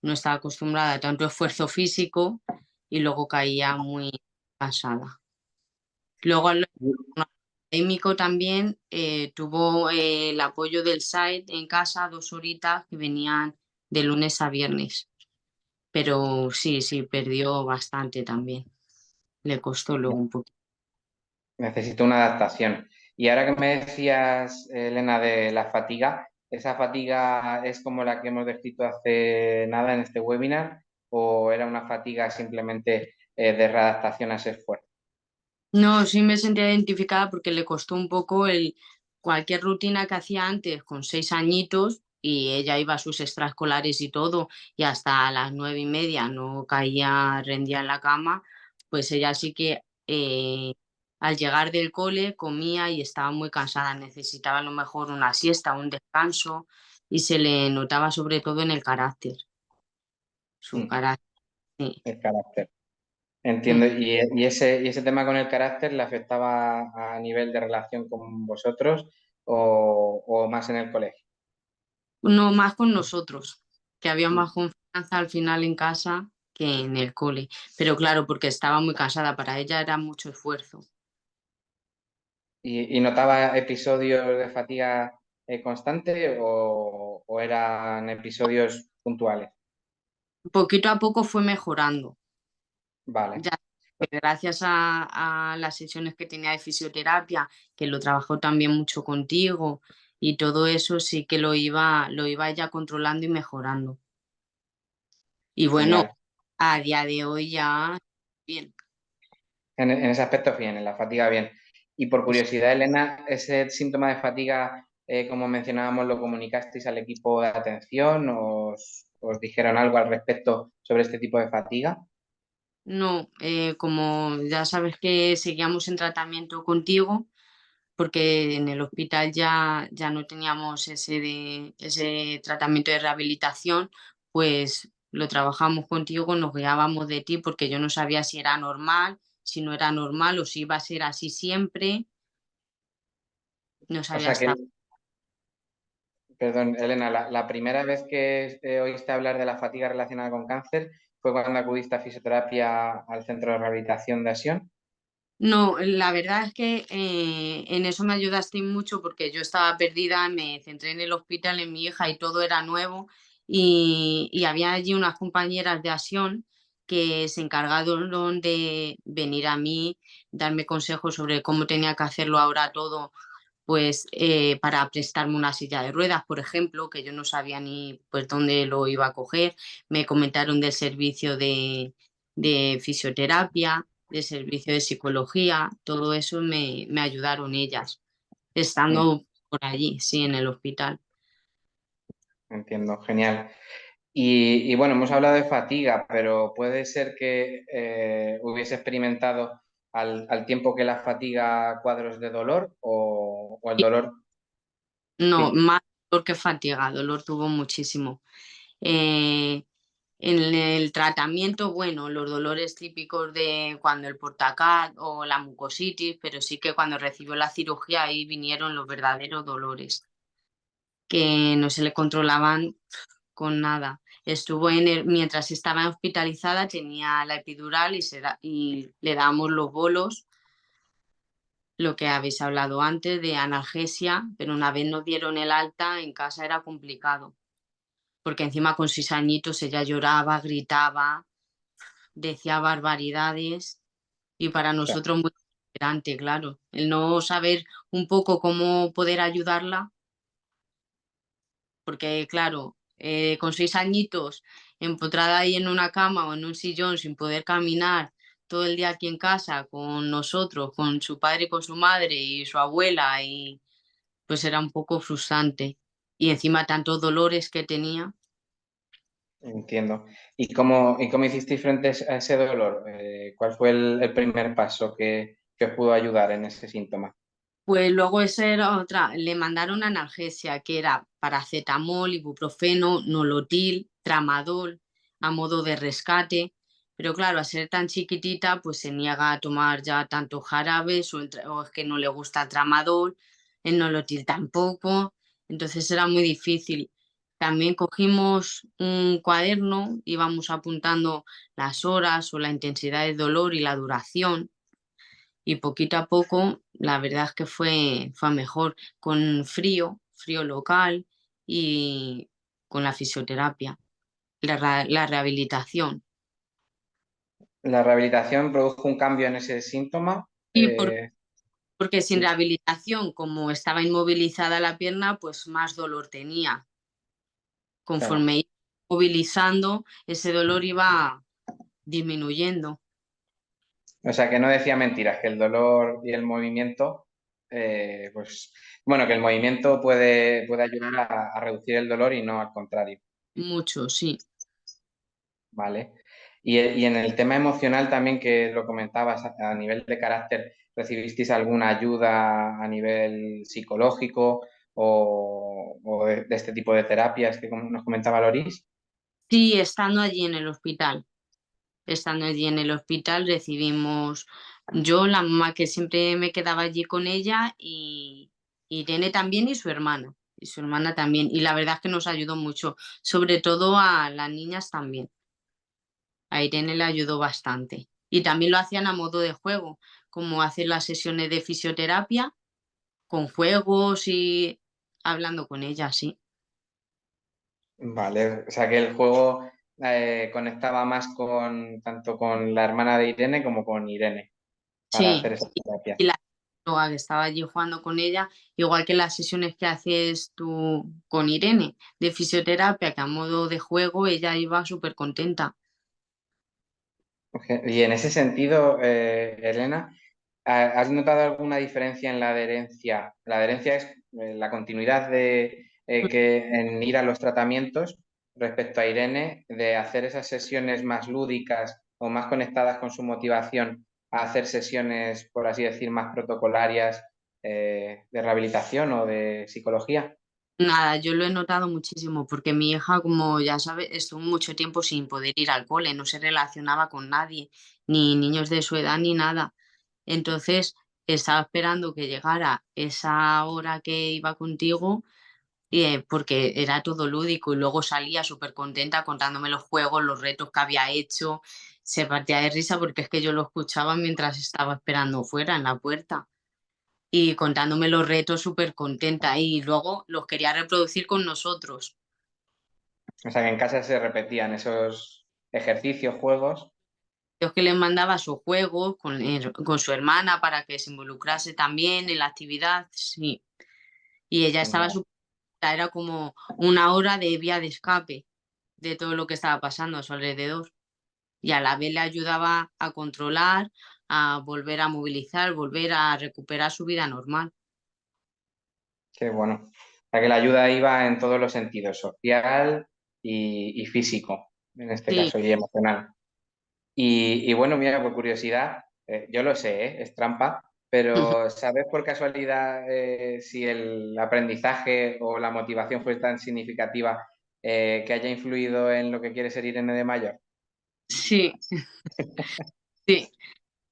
no estaba acostumbrada a tanto esfuerzo físico y luego caía muy cansada. Luego al académico también tuvo el apoyo del SAID en casa 2 horitas que venían de lunes a viernes. Pero sí, sí, perdió bastante también. Le costó luego un poquito. Necesito una adaptación. Y ahora que me decías, Elena, de la fatiga, ¿esa fatiga es como la que hemos descrito hace nada en este webinar o era una fatiga simplemente de readaptación a ese esfuerzo? No, sí me sentía identificada porque le costó un poco cualquier rutina que hacía antes con 6 añitos y ella iba a sus extraescolares y todo y hasta las 9:30 no caía, rendía en la cama, pues ella sí que al llegar del cole comía y estaba muy cansada, necesitaba a lo mejor una siesta, un descanso y se le notaba sobre todo en el carácter, su Mm, carácter. Sí. el carácter. Mm. Entiendo. ¿Y ese tema con el carácter le afectaba a nivel de relación con vosotros o más en el colegio? No, más con nosotros, que había más confianza al final en casa que en el cole. Pero claro, porque estaba muy cansada, para ella era mucho esfuerzo. ¿Y notaba episodios de fatiga constante o eran episodios puntuales? Poquito a poco fue mejorando. Vale, Ya que gracias a las sesiones que tenía de fisioterapia, que lo trabajó también mucho contigo y todo eso sí que lo iba ya controlando y mejorando. Y bueno, genial. a día de hoy ya bien. En ese aspecto bien, en la fatiga bien. Y por curiosidad, Elena, ¿ese síntoma de fatiga, como mencionábamos, lo comunicasteis al equipo de atención? ¿Os dijeron algo al respecto sobre este tipo de fatiga? No, como ya sabes que seguíamos en tratamiento contigo, porque en el hospital ya no teníamos ese tratamiento de rehabilitación, pues lo trabajamos contigo, nos guiábamos de ti porque yo no sabía si era normal, si no era normal o si iba a ser así siempre, no O sabía sea que, hasta... perdón, Elena, la primera vez que oíste hablar de la fatiga relacionada con cáncer fue cuando acudiste a fisioterapia al centro de rehabilitación de Asión. No, la verdad es que en eso me ayudaste mucho porque yo estaba perdida, me centré en el hospital, en mi hija y todo era nuevo y había allí unas compañeras de Asión que se encargaron de venir a mí, darme consejos sobre cómo tenía que hacerlo ahora todo, pues para prestarme una silla de ruedas, por ejemplo, que yo no sabía ni pues dónde lo iba a coger. Me comentaron del servicio de fisioterapia, del servicio de psicología, todo eso me ayudaron ellas, Mm, estando por allí, sí, en el hospital. entiendo, genial. Y bueno, hemos hablado de fatiga, pero puede ser que hubiese experimentado al tiempo que la fatiga cuadros de dolor o el dolor. No, Sí, más dolor que fatiga, dolor tuvo muchísimo. Eh, En el tratamiento, bueno, los dolores típicos de cuando el portacat o la mucositis, pero sí que cuando recibió la cirugía ahí vinieron los verdaderos dolores, que no se le controlaban con nada. Estuvo mientras estaba hospitalizada, tenía la epidural y le dábamos los bolos, lo que habéis hablado antes de analgesia, pero una vez nos dieron el alta, en casa era complicado, porque encima con 6 añitos ella lloraba, gritaba, decía barbaridades y para Claro. nosotros muy desesperante, claro. El no saber un poco cómo poder ayudarla, porque claro, con 6 añitos, empotrada ahí en una cama o en un sillón sin poder caminar todo el día aquí en casa con nosotros, con su padre y con su madre y su abuela, y pues era un poco frustrante. Y encima tantos dolores que tenía. Entiendo. Y cómo hicisteis frente a ese dolor? ¿Cuál fue el primer paso que os pudo ayudar en ese síntoma? Pues luego esa era otra, le mandaron analgesia, que era paracetamol, ibuprofeno, nolotil, tramadol, a modo de rescate. Pero claro, al ser tan chiquitita, pues se niega a tomar ya tantos jarabes o es que no le gusta el tramadol, el nolotil tampoco. Entonces era muy difícil. También cogimos un cuaderno, íbamos apuntando las horas o la intensidad de dolor y la duración, y poquito a poco, la verdad es que fue mejor, con frío local y con la fisioterapia, la rehabilitación. ¿La rehabilitación produjo un cambio en ese síntoma? Y porque sin Sí, rehabilitación, como estaba inmovilizada la pierna, pues más dolor tenía. claro. Conforme iba movilizando, ese dolor iba disminuyendo. O sea, que no decía mentiras, que el dolor y el movimiento, pues, bueno, que el movimiento puede ayudar a reducir el dolor y no al contrario, Mucho, sí. ¿vale? Y en el tema emocional también que lo comentabas, a nivel de carácter, ¿recibisteis alguna ayuda a nivel psicológico o de este tipo de terapias que nos comentaba Loris? Sí, estando allí en el hospital. Estando allí en el hospital recibimos, yo, la mamá que siempre me quedaba allí con ella, y Irene también, y su hermana también. Y la verdad es que nos ayudó mucho, sobre todo a las niñas también. A Irene le ayudó bastante. Y también lo hacían a modo de juego, como hacer las sesiones de fisioterapia con juegos y hablando con ella, sí. Vale, o sea que el juego conectaba más tanto con la hermana de Irene como con Irene para Sí, hacer esa terapia. y la psicóloga que estaba allí jugando con ella, igual que las sesiones que haces tú con Irene de fisioterapia, que a modo de juego ella iba súper contenta. Y en ese sentido, Elena, ¿has notado alguna diferencia en la adherencia? La adherencia es la continuidad de en ir a los tratamientos respecto a Irene, de hacer esas sesiones más lúdicas o más conectadas con su motivación, a hacer sesiones, por así decir, más protocolarias de rehabilitación o de psicología. Nada, yo lo he notado muchísimo porque mi hija, como ya sabes, estuvo mucho tiempo sin poder ir al cole, no se relacionaba con nadie, ni niños de su edad ni nada. Entonces, estaba esperando que llegara esa hora que iba contigo, porque era todo lúdico, y luego salía súper contenta contándome los juegos, los retos que había hecho. Se partía de risa porque es que yo lo escuchaba mientras estaba esperando fuera en la puerta y contándome los retos súper contenta, y luego los quería reproducir con nosotros. O sea que en casa se repetían esos ejercicios, juegos. Yo que les mandaba sus juegos con su hermana para que se involucrase también en la actividad, sí. Y ella estaba Genial. súper, era como una hora de vía de escape de todo lo que estaba pasando a su alrededor. Y a la vez le ayudaba a controlar, a volver a movilizar, volver a recuperar su vida normal. Qué bueno. O sea que la ayuda iba en todos los sentidos, social y físico, en este Sí, caso, y emocional. Y bueno, mira, por curiosidad, yo lo sé, es trampa, pero ¿sabes por casualidad si el aprendizaje o la motivación fue tan significativa que haya influido en lo que quiere ser Irene de mayor. Sí, sí.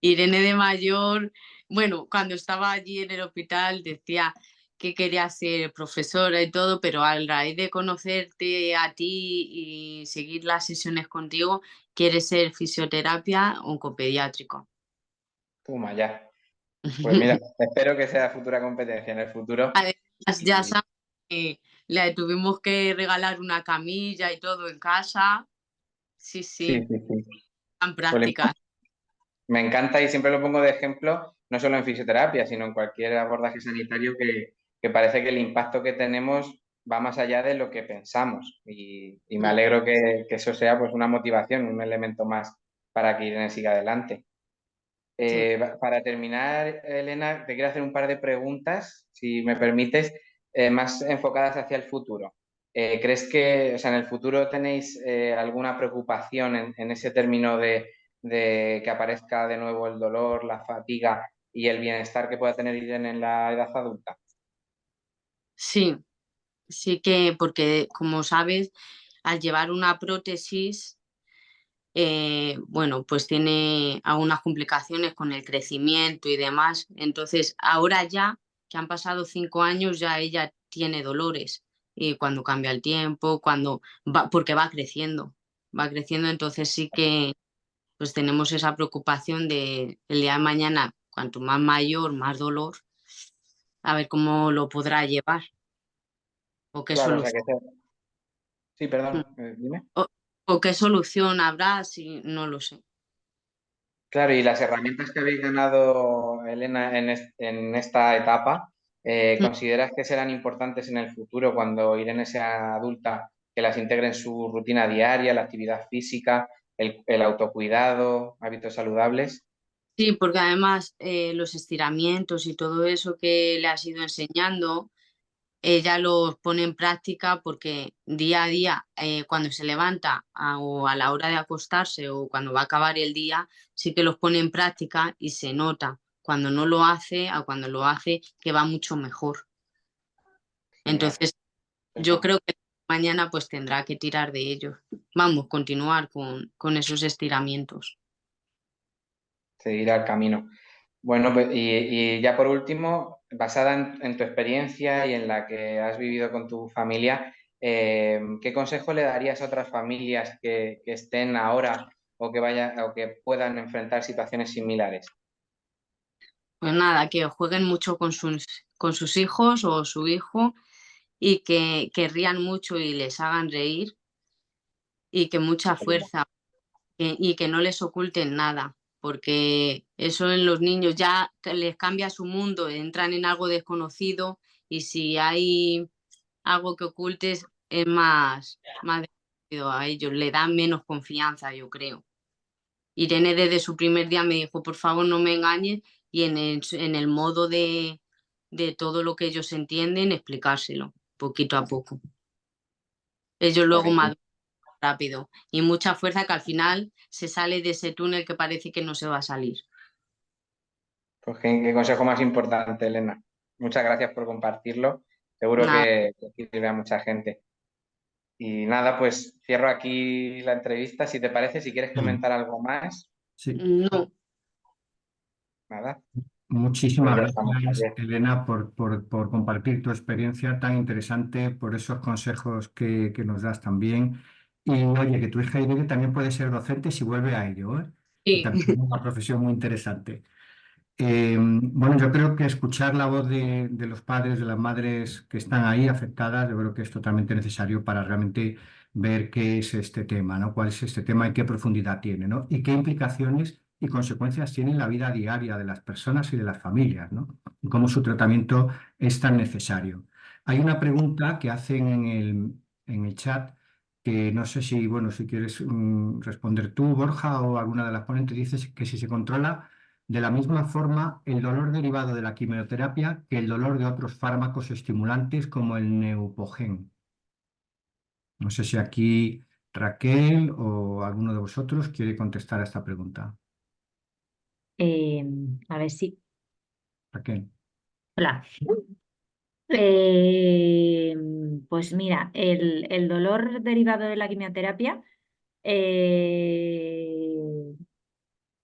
Irene de mayor, bueno, cuando estaba allí en el hospital decía que quería ser profesora y todo, pero a raíz de conocerte a ti y seguir las sesiones contigo, quiere ser fisioterapia oncopediátrico. Toma ya. Pues mira, espero que sea futura competencia en el futuro. Además, ya sabes que le tuvimos que regalar una camilla y todo en casa. Sí, Sí, sí, sí, sí. tan Pues prácticas. me encanta y siempre lo pongo de ejemplo, no solo en fisioterapia, sino en cualquier abordaje sanitario que parece que el impacto que tenemos va más allá de lo que pensamos. Y me alegro que eso sea pues una motivación, un elemento más para que Irene siga adelante. Sí. Para terminar, Elena, te quiero hacer un par de preguntas, si me permites, más enfocadas hacia el futuro. ¿Crees que, o sea, en el futuro tenéis alguna preocupación en ese término de que aparezca de nuevo el dolor, la fatiga y el bienestar que pueda tener Irene en la edad adulta? Sí, sí que, porque como sabes, al llevar una prótesis, bueno, pues tiene algunas complicaciones con el crecimiento y demás. Entonces, ahora ya que han pasado 5 años, ya ella tiene dolores. Y cuando cambia el tiempo, cuando va, porque va creciendo, entonces sí que pues tenemos esa preocupación de el día de mañana, cuanto más mayor, más dolor, a ver cómo lo podrá llevar o qué Claro, o sea solución. que... Sí, perdón, dime. O, o qué solución habrá, si no lo sé. Claro, y las herramientas que habéis ganado, Elena, en esta etapa, ¿consideras que serán importantes en el futuro cuando Irene sea adulta, que las integre en su rutina diaria, la actividad física, el autocuidado, hábitos saludables? Sí, porque además los estiramientos y todo eso que le has ido enseñando, ella los pone en práctica porque día a día, cuando se levanta o a la hora de acostarse o cuando va a acabar el día, sí que los pone en práctica y se nota cuando no lo hace a cuando lo hace que va mucho mejor. Genial, Entonces, yo perfecto. creo que mañana pues tendrá que tirar de ellos. Vamos, continuar con esos estiramientos. Seguirá el camino. Bueno, pues, y ya por último, basada en tu experiencia y en la que has vivido con tu familia, ¿qué consejo le darías a otras familias que estén ahora o que vayan o que puedan enfrentar situaciones similares? Pues nada, que jueguen mucho con sus hijos o su hijo y que rían mucho y les hagan reír y que mucha fuerza y que no les oculten nada, porque eso en los niños ya les cambia su mundo, entran en algo desconocido y si hay algo que ocultes es más desconocido a ellos, le dan menos confianza, yo creo. Irene desde su primer día me dijo, por favor no me engañes y en el modo de todo lo que ellos entienden, explicárselo poquito a poco. Ellos Pues luego bien, maduran rápido y mucha fuerza que al final se sale de ese túnel que parece que no se va a salir. pues qué consejo más importante, Elena. Muchas gracias por compartirlo. Seguro Nada, que sirve a mucha gente. Y nada, pues cierro aquí la entrevista. Si te parece, si quieres Sí, comentar algo más, sí. no, nada, pues Muchísimas ya estamos. gracias, Javier. Elena, por compartir tu experiencia tan interesante, por esos consejos que nos das también. Y oye, que tu hija Irene también puede ser docente si vuelve a ello, ¿eh? Que sí, también es una profesión muy interesante. Bueno, yo creo que escuchar la voz de los padres, de las madres que están ahí afectadas, yo creo que es totalmente necesario para realmente ver qué es este tema, ¿no? Cuál es este tema y qué profundidad tiene, ¿no? Y qué implicaciones y consecuencias tiene en la vida diaria de las personas y de las familias, ¿no? Y cómo su tratamiento es tan necesario. Hay una pregunta que hacen en el chat que no sé si, bueno, si quieres responder tú, Borja, o alguna de las ponentes, dices que si se controla de la misma forma, el dolor derivado de la quimioterapia que el dolor de otros fármacos estimulantes como el Neupogen. No sé si aquí Raquel o alguno de vosotros quiere contestar a esta pregunta. A ver si. Raquel. Hola. Pues mira, el dolor derivado de la quimioterapia, eh,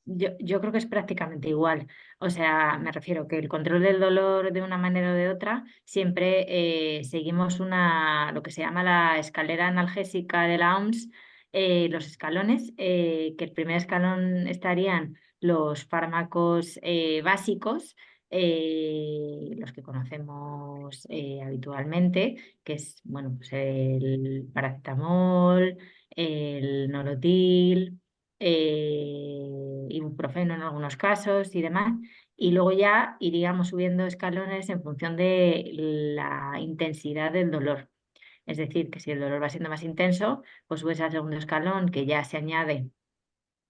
yo creo que es prácticamente igual. O sea, me refiero que el control del dolor de una manera o de otra, siempre seguimos lo que se llama la escalera analgésica de la OMS, los escalones, que el primer escalón estarían los fármacos básicos, los que conocemos habitualmente, que es bueno, pues el paracetamol, el Norotil, ibuprofeno en algunos casos y demás. Y luego ya iríamos subiendo escalones en función de la intensidad del dolor. Es decir, que si el dolor va siendo más intenso, pues subes al segundo escalón, que ya se añade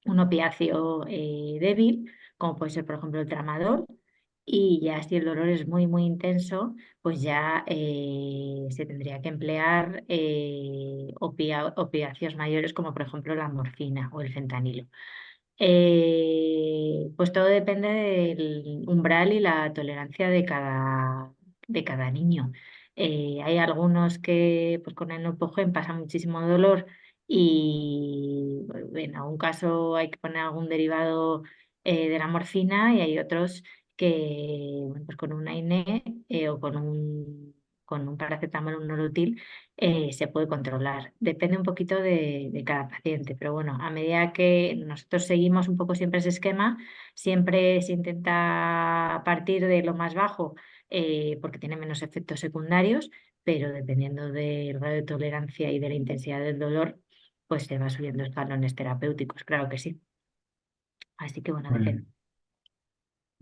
un opiáceo débil, como puede ser, por ejemplo, el tramadol. Y ya si el dolor es muy, muy intenso, pues ya se tendría que emplear opiáceos mayores, como por ejemplo la morfina o el fentanilo. Pues todo depende del umbral y la tolerancia de cada niño. Hay algunos que pues, con el Neupogen pasa muchísimo dolor y bueno, en algún caso hay que poner algún derivado de la morfina, y hay otros que bueno, pues con un AINE o con un paracetamol, un Norotil, se puede controlar. Depende un poquito de cada paciente, pero bueno, a medida que nosotros seguimos un poco siempre ese esquema, siempre se intenta partir de lo más bajo, porque tiene menos efectos secundarios, pero dependiendo del grado de tolerancia y de la intensidad del dolor, pues se va subiendo escalones terapéuticos, claro que sí. Así que bueno, Muy depende. bien.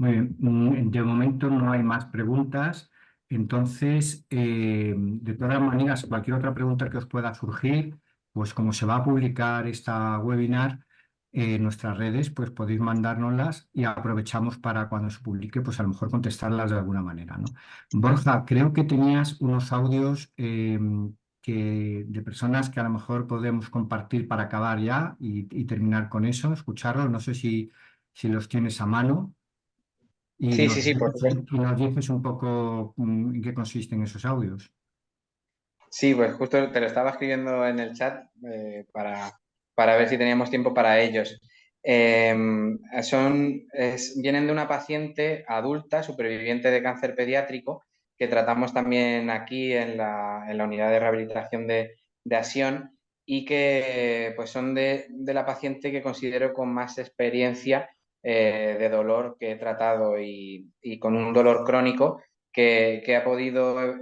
Muy bien. De momento no hay más preguntas. Entonces, de todas maneras, cualquier otra pregunta que os pueda surgir, pues como se va a publicar esta webinar en nuestras redes, pues podéis mandárnoslas y aprovechamos para cuando se publique, pues a lo mejor contestarlas de alguna manera, ¿no? Borja, creo que tenías unos audios de personas que a lo mejor podemos compartir para acabar ya y terminar con eso, escucharlos. No sé si los tienes a mano. Y Sí, sí, sí, por supuesto. nos dices un poco en qué consisten esos audios. Sí, pues justo te lo estaba escribiendo en el chat para ver si teníamos tiempo para ellos. Vienen de una paciente adulta, superviviente de cáncer pediátrico, que tratamos también aquí en la unidad de rehabilitación de Asión, y que pues son de la paciente que considero con más experiencia de dolor que he tratado y con un dolor crónico que ha podido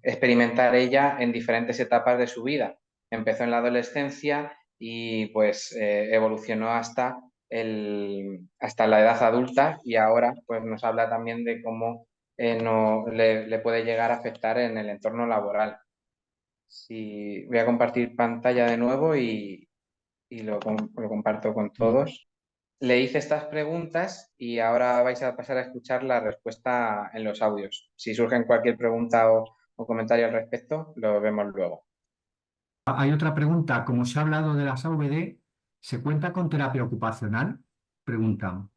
experimentar ella en diferentes etapas de su vida. Empezó en la adolescencia y pues evolucionó hasta la edad adulta, y ahora pues nos habla también de cómo no, le puede llegar a afectar en el entorno laboral. Voy a compartir pantalla de nuevo y lo comparto con todos. Le hice estas preguntas y ahora vais a pasar a escuchar la respuesta en los audios. Si surgen cualquier pregunta o comentario al respecto, lo vemos luego. Hay otra pregunta. Como se ha hablado de las AVD, ¿se cuenta con terapia ocupacional? Preguntan.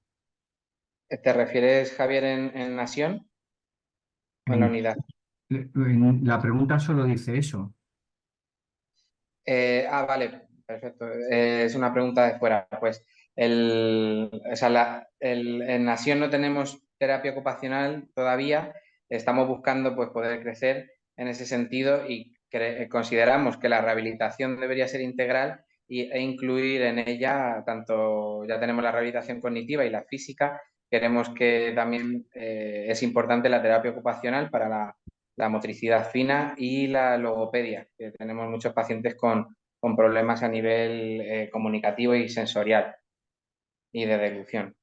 ¿Te refieres, Javier, en Nación o en la unidad? La pregunta solo dice eso. Vale, perfecto. Es una pregunta de fuera. Pues en Nación no tenemos terapia ocupacional todavía. Estamos buscando pues, poder crecer en ese sentido y consideramos que la rehabilitación debería ser integral e incluir en ella tanto, ya tenemos la rehabilitación cognitiva y la física. Queremos que también es importante la terapia ocupacional para la motricidad fina y la logopedia, que tenemos muchos pacientes con problemas a nivel comunicativo y sensorial y de deducción.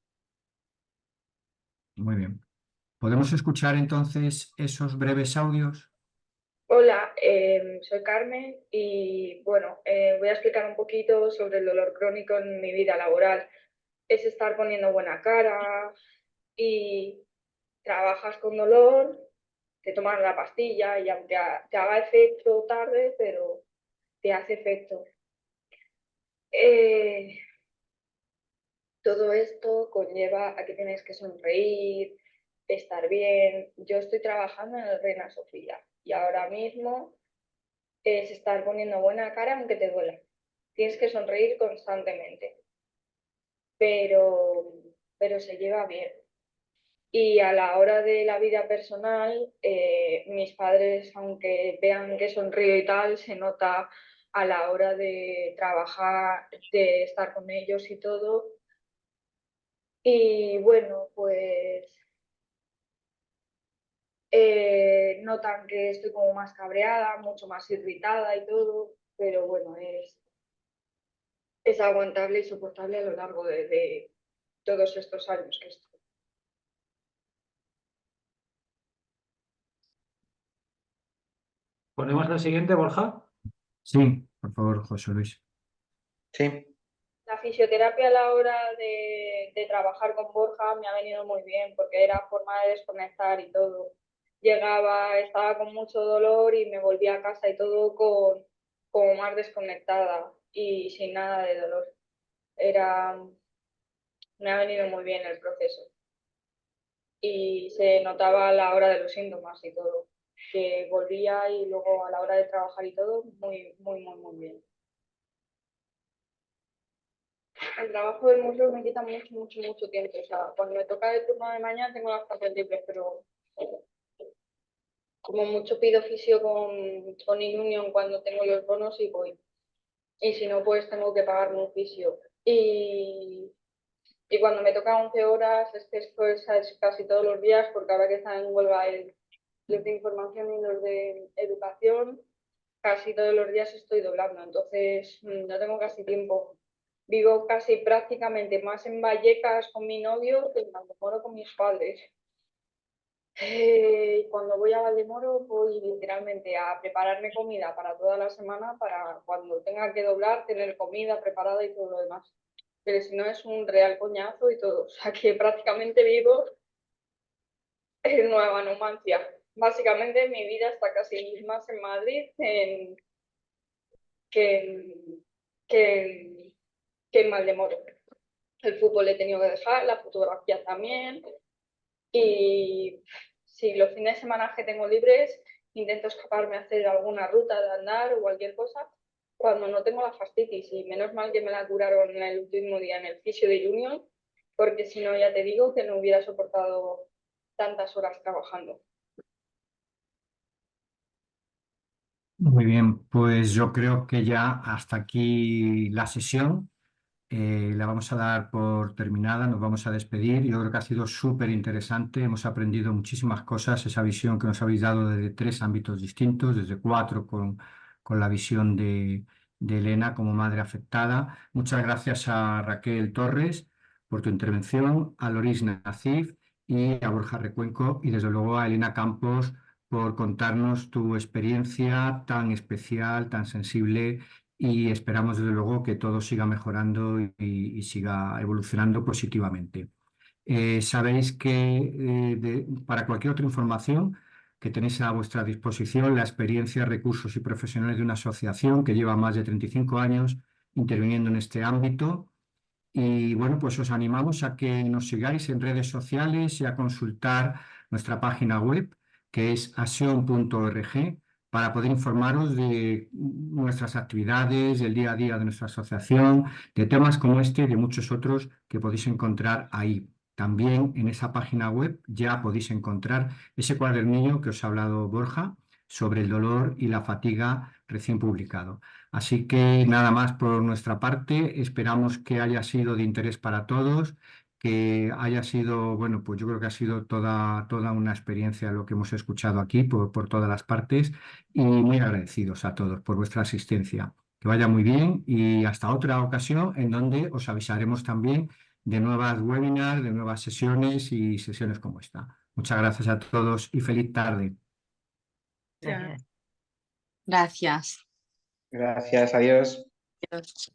Muy bien. ¿Podemos escuchar entonces esos breves audios? Hola, soy Carmen y bueno, voy a explicar un poquito sobre el dolor crónico en mi vida laboral. Es estar poniendo buena cara y trabajas con dolor, te tomas la pastilla y aunque te haga efecto tarde, pero te hace efecto. Todo esto conlleva a que tienes que sonreír, estar bien. Yo estoy trabajando en el Reina Sofía y ahora mismo es estar poniendo buena cara aunque te duela. Tienes que sonreír constantemente, pero se lleva bien. Y a la hora de la vida personal, mis padres, aunque vean que sonrío y tal, se nota a la hora de trabajar, de estar con ellos y todo. Y bueno, pues notan que estoy como más cabreada, mucho más irritada y todo, pero bueno, es aguantable y soportable a lo largo de todos estos años que estoy. ¿Ponemos el siguiente, Borja? Sí, por favor, José Luis. Sí, La fisioterapia a la hora de trabajar con Borja me ha venido muy bien porque era forma de desconectar y todo. Llegaba, estaba con mucho dolor y me volvía a casa y todo como más desconectada y sin nada de dolor. Me ha venido muy bien el proceso. Y se notaba a la hora de los síntomas y todo, que volvía y luego a la hora de trabajar y todo, muy, muy, muy, muy bien. El trabajo del museo me quita mucho, mucho, mucho tiempo. O sea, cuando me toca el turno de mañana tengo las clases libres, pero como mucho pido fisio con Ilunion cuando tengo los bonos y voy. Y si no, pues tengo que pagarme un fisio. Y cuando me toca 11 horas, es que esto es casi todos los días, porque ahora que están en huelga los de información y los de educación, casi todos los días estoy doblando, entonces no tengo casi tiempo. Vivo casi prácticamente más en Vallecas con mi novio que en Valdemoro con mis padres. Y cuando voy a Valdemoro voy literalmente a prepararme comida para toda la semana para cuando tenga que doblar tener comida preparada y todo lo demás. Pero si no es un real coñazo y todo. O sea que prácticamente vivo en Nueva Numancia. Básicamente mi vida está casi más en Madrid que en, que en Valdemoro. El fútbol he tenido que dejar, la fotografía también. Y si los fines de semana que tengo libres, intento escaparme a hacer alguna ruta de andar o cualquier cosa cuando no tengo la fascitis. Y menos mal que me la curaron el último día en el fisio de Union, porque si no, ya te digo que no hubiera soportado tantas horas trabajando. Muy bien, pues yo creo que ya hasta aquí la sesión. La vamos a dar por terminada, nos vamos a despedir. Yo creo que ha sido súper interesante, hemos aprendido muchísimas cosas, esa visión que nos habéis dado desde 3 ámbitos distintos, desde 4 con la visión de Elena como madre afectada. Muchas gracias a Raquel Torres por tu intervención, a Loris Nacif y a Borja Recuenco y desde luego a Elena Campos por contarnos tu experiencia tan especial, tan sensible y esperamos desde luego que todo siga mejorando y siga evolucionando positivamente. Sabéis que para cualquier otra información que tenéis a vuestra disposición, la experiencia, recursos y profesionales de una asociación que lleva más de 35 años interviniendo en este ámbito. Y bueno, pues os animamos a que nos sigáis en redes sociales y a consultar nuestra página web, que es asion.org, para poder informaros de nuestras actividades, del día a día de nuestra asociación, de temas como este y de muchos otros que podéis encontrar ahí. También en esa página web ya podéis encontrar ese cuadernillo que os ha hablado Borja sobre el dolor y la fatiga recién publicado. Así que nada más por nuestra parte, esperamos que haya sido de interés para todos, que haya sido, bueno, pues yo creo que ha sido toda una experiencia lo que hemos escuchado aquí por todas las partes y muy agradecidos a todos por vuestra asistencia. Que vaya muy bien y hasta otra ocasión en donde os avisaremos también de nuevas webinars, de nuevas sesiones y sesiones como esta. Muchas gracias a todos y feliz tarde. Gracias. Gracias. gracias, adiós. Adiós.